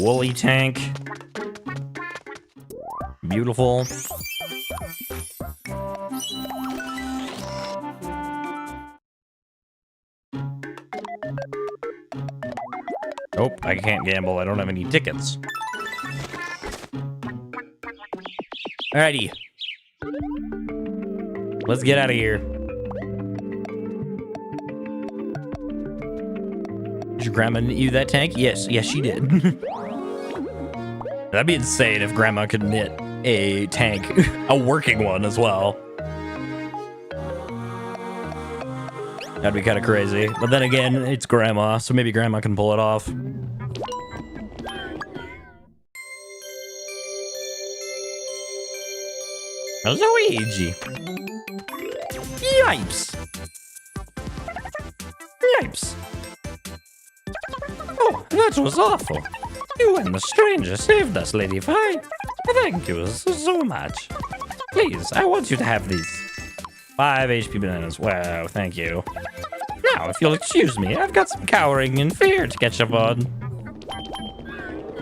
Woolly tank. Beautiful. Nope, I can't gamble. I don't have any tickets. Alrighty. Let's get out of here. Did your grandma knit you that tank? Yes, she did. That'd be insane if grandma could knit a tank, a working one as well. That'd be kind of crazy. But then again, it's grandma, so maybe grandma can pull it off. Luigi. Yipes. Yipes. Oh, that was awful. You and the stranger saved us, Lady Fi. Thank you so much. Please, I want you to have these. 5 HP bananas. Wow, thank you. Now, if you'll excuse me, I've got some cowering and fear to catch up on.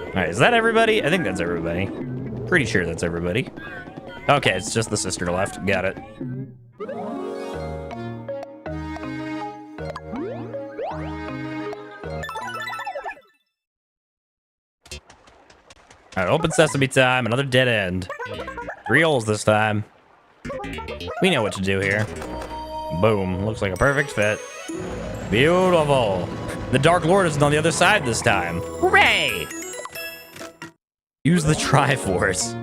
Alright, is that everybody? I think that's everybody. Pretty sure that's everybody. Okay, it's just the sister left. Got it. All right, open sesame time. Another dead end. 3 holes this time. We know what to do here. Boom. Looks like a perfect fit. Beautiful. The Dark Lord is on the other side this time. Hooray! Use the Triforce.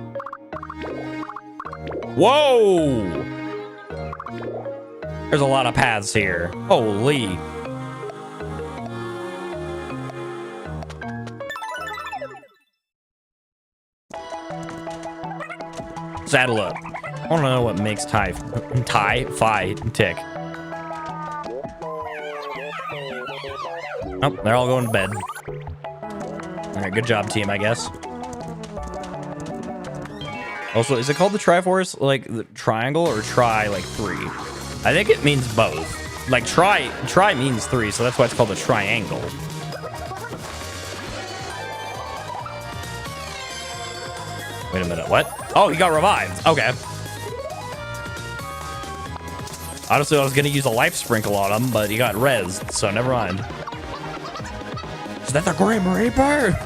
Whoa! There's a lot of paths here. Holy. Saddle up. I want to know what makes Fi tick. Oh, they're all going to bed. All right, good job, team, I guess. Also, is it called the Triforce, like the triangle, or try, like 3? I think it means both. Like try means 3, so that's why it's called a triangle. Wait a minute, what? Oh, he got revived. Okay. Honestly, I was gonna use a life sprinkle on him, but he got rezzed, so never mind. Is that the Grim Reaper?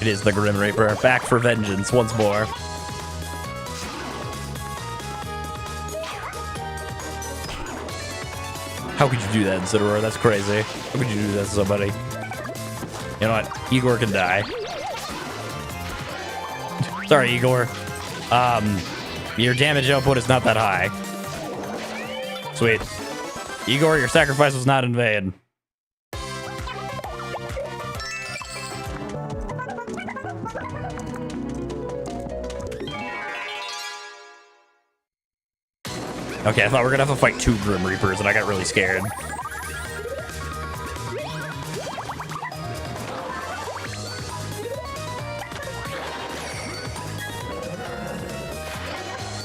It is the Grim Reaper, back for vengeance once more. How could you do that, Incineroar? That's crazy. How could you do that to somebody? You know what? Igor can die. Sorry, Igor. Your damage output is not that high. Sweet. Igor, your sacrifice was not in vain. Okay, I thought we were gonna have to fight 2 Grim Reapers, and I got really scared.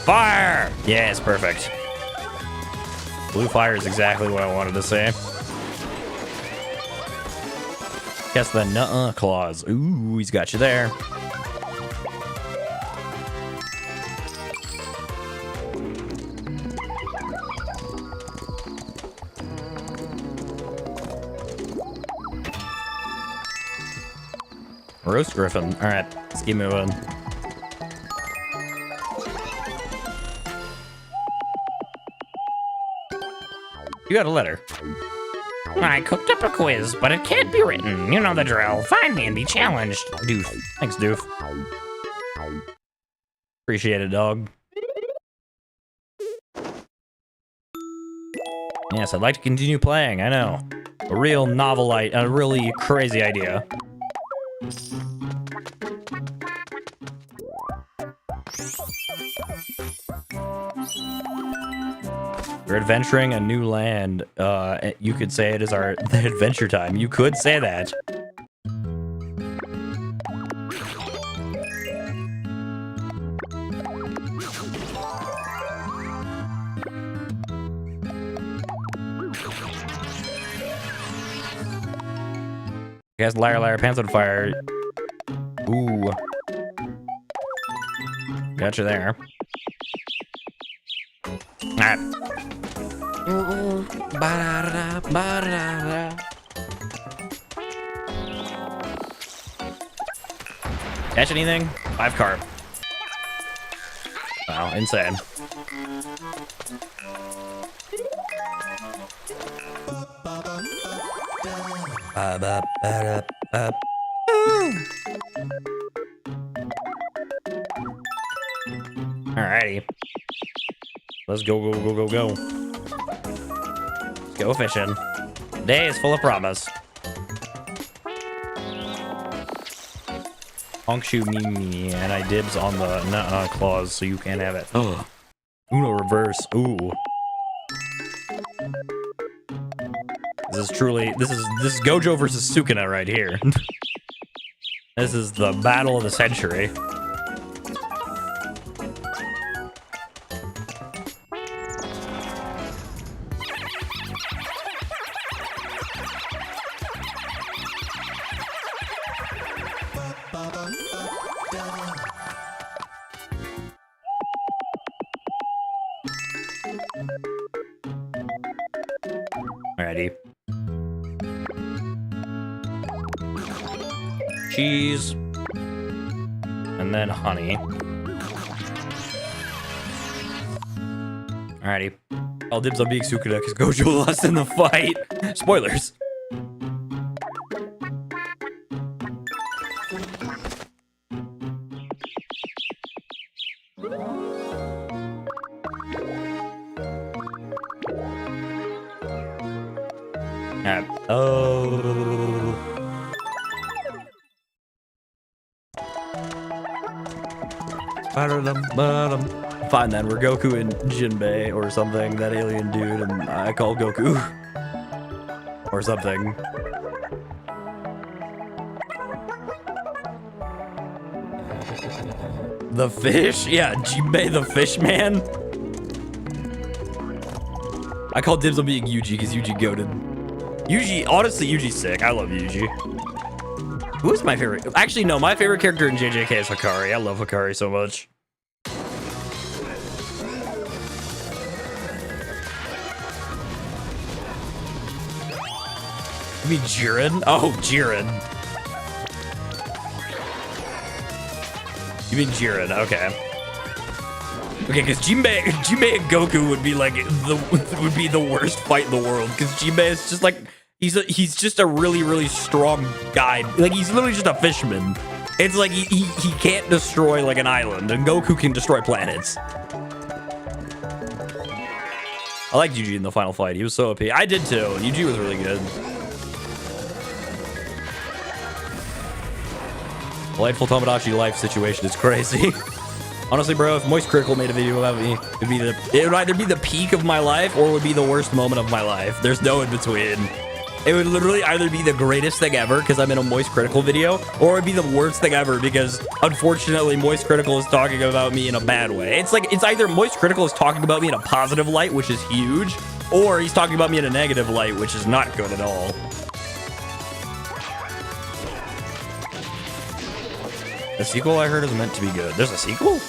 Fire! Yes, perfect. Blue fire is exactly what I wanted to say. Guess the nuh-uh claws. Ooh, he's got you there. Roast Griffin. All right, let's keep moving. You got a letter. I cooked up a quiz, but it can't be written. You know the drill. Find me and be challenged. Doof. Thanks, Doof. Appreciate it, dog. Yes, I'd like to continue playing. I know. A real novel, a really crazy idea. We're adventuring a new land. You could say it is our adventure time. You could say that. Guys, liar, liar, pants on fire. Ooh. Gotcha there. Alright. Catch anything? 5 carp. Wow, insane. Alrighty. Let's go, go, go, go, go. Let's go fishing. Day is full of promise. Honk shoot me, and I dibs on the nuh-uh clause, so you can't have it. Oh. Uno reverse. Ooh. This is Gojo versus Sukuna right here. This is the battle of the century. Alrighty. Cheese. And then honey. Alrighty. All dibs on being Sukuna because Gojo lost in the fight. Spoilers. Oh. Fine then, we're Goku and Jinbei or something, that alien dude, and I call Goku. Or something. The fish? Yeah, Jinbei the fish man. I call dibs on being Yuji because Yuji goated. Yuji, honestly, Yuji's sick. I love Yuji. Who is my favorite? Actually, no, my favorite character in JJK is Hikari. I love Hikari so much. You mean Jiren? Oh, Jiren. You mean Jiren? Okay. Okay, because Jinbei and Goku would be like the worst fight in the world. Because Jinbei is just like he's just a really strong guy. Like he's literally just a fisherman. It's like he can't destroy like an island, and Goku can destroy planets. I liked Yuji in the final fight. He was so OP. I did too. Yuji was really good. Lightfull Tomodachi life situation is crazy. Honestly, bro, if Moist Critical made a video about me, it would either be the peak of my life or it would be the worst moment of my life. There's no in between. It would literally either be the greatest thing ever because I'm in a Moist Critical video, or it would be the worst thing ever because, unfortunately, Moist Critical is talking about me in a bad way. It's like, it's either Moist Critical is talking about me in a positive light, which is huge, or he's talking about me in a negative light, which is not good at all. The sequel I heard is meant to be good. There's a sequel?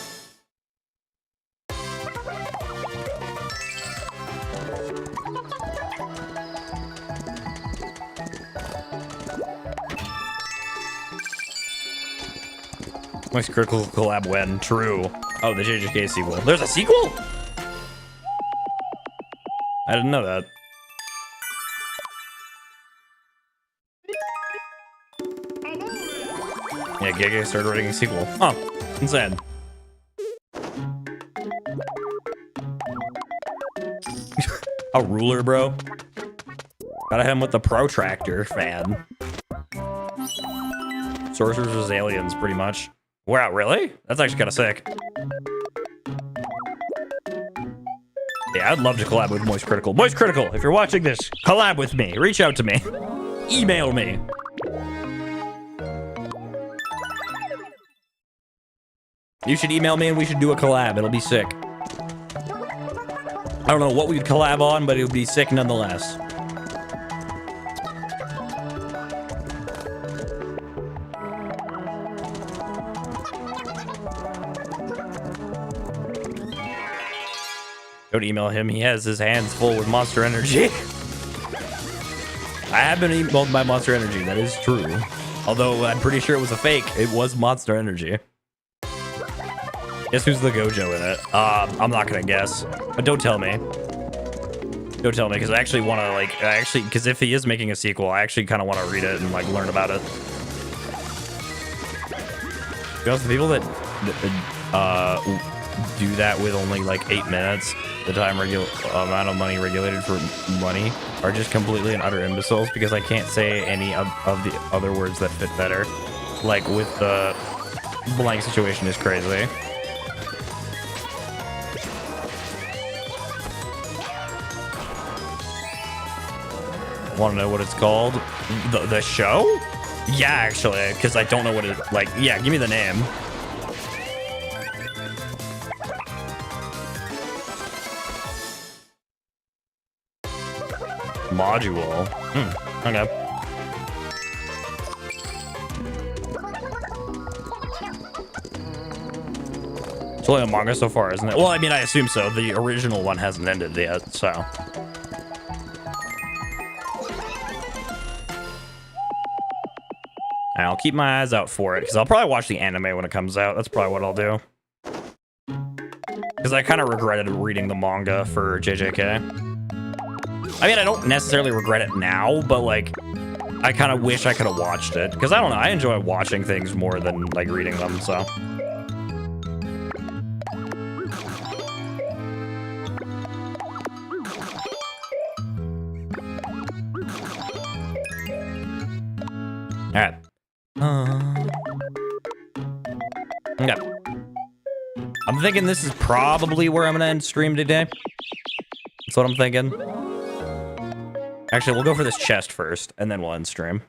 Moist Critical collab when? True. Oh, the JJK sequel. There's a sequel? I didn't know that. Yeah, Gege started writing a sequel. Oh, insane. A ruler, bro. Gotta hit him with the protractor, fan. Sorcerers vs. Aliens, pretty much. Wow, really? That's actually kind of sick. Yeah, I'd love to collab with Moist Critical. Moist Critical, if you're watching this, collab with me. Reach out to me. Email me. You should email me and we should do a collab. It'll be sick. I don't know what we'd collab on, but it would be sick nonetheless. Don't email him. He has his hands full with Monster Energy. I have been emailed by Monster Energy. That is true. Although I'm pretty sure it was a fake. It was Monster Energy. Guess who's the Gojo in it? I'm not gonna guess. But don't tell me. Don't tell me, because I actually want to, like, because if he is making a sequel, I actually kind of want to read it and, like, learn about it. Because the people that do that with only, like, 8 minutes, the time amount of money regulated for money, are just completely and utter imbeciles, because I can't say any of the other words that fit better. Like, with the blank situation is crazy. Want to know what it's called? The show? Yeah, actually, because I don't know what it, like, yeah, give me the name. Module. Okay. It's only a manga so far, isn't it? Well, I mean, I assume so. The original one hasn't ended yet, so. And I'll keep my eyes out for it, because I'll probably watch the anime when it comes out. That's probably what I'll do. Because I kind of regretted reading the manga for JJK. I mean, I don't necessarily regret it now, but, like, I kind of wish I could have watched it. Because, I don't know, I enjoy watching things more than, like, reading them, so. Alright. Okay. I'm thinking this is probably where I'm gonna end stream today. That's what I'm thinking. Actually, we'll go for this chest first, and then we'll end stream.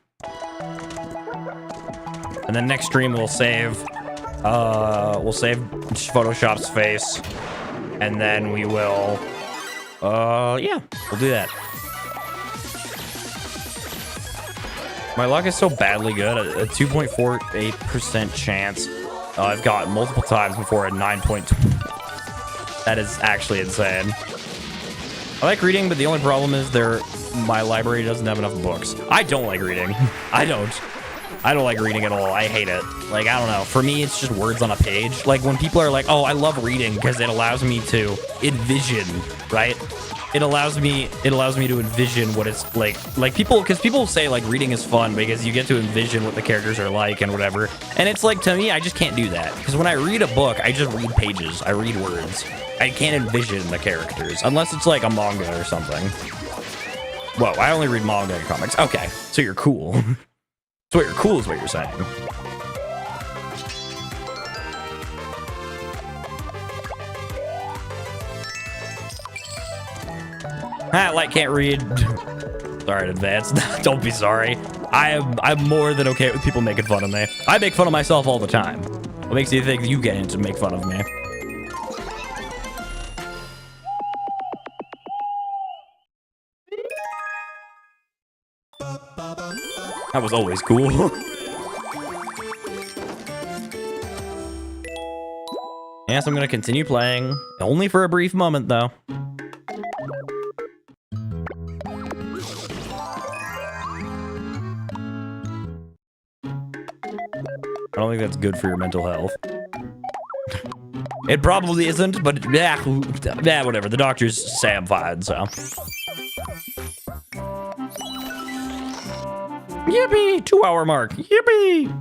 And then next stream we'll save Photoshop's face, and then we will, yeah, we'll do that. My luck is so badly good. A 2.48% chance. I've got multiple times before at 9.2. That is actually insane. I like reading, but the only problem is my library doesn't have enough books. I don't like reading. I don't like reading at all. I hate it. Like, I don't know. For me, it's just words on a page. Like, when people are like, oh, I love reading because it allows me to envision, right? It allows me to envision what it's like people, because people say like reading is fun because you get to envision what the characters are like and whatever. And it's like, to me, I just can't do that, because when I read a book, I just read pages. I read words. I can't envision the characters unless it's like a manga or something. Whoa, I only read manga and comics. Okay, so you're cool. So you're cool is what you're saying. Light can't read. Sorry in advance. Don't be sorry. I'm more than okay with people making fun of me. I make fun of myself all the time. What makes you think you get in to make fun of me? That was always cool. Yes, I'm gonna continue playing. Only for a brief moment, though. think that's good for your mental health. It probably isn't, but yeah, whatever. The doctors say I'm fine, so. Yippee! 2-hour mark. Yippee!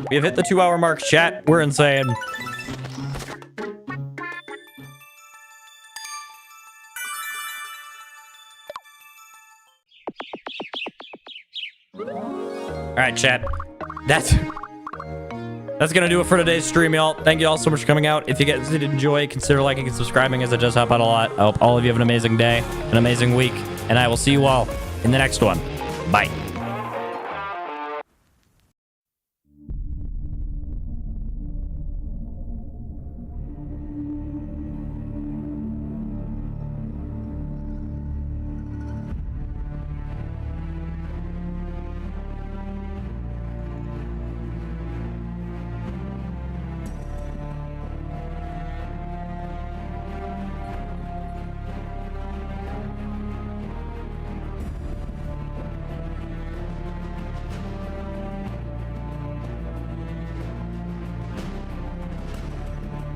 We have hit the 2-hour mark, chat. We're insane. All right, chat. That's gonna do it for today's stream, y'all. Thank you all so much for coming out. If you guys did enjoy, consider liking and subscribing, as it does help out a lot. I hope all of you have an amazing day, an amazing week, and I will see you all in the next one. Bye.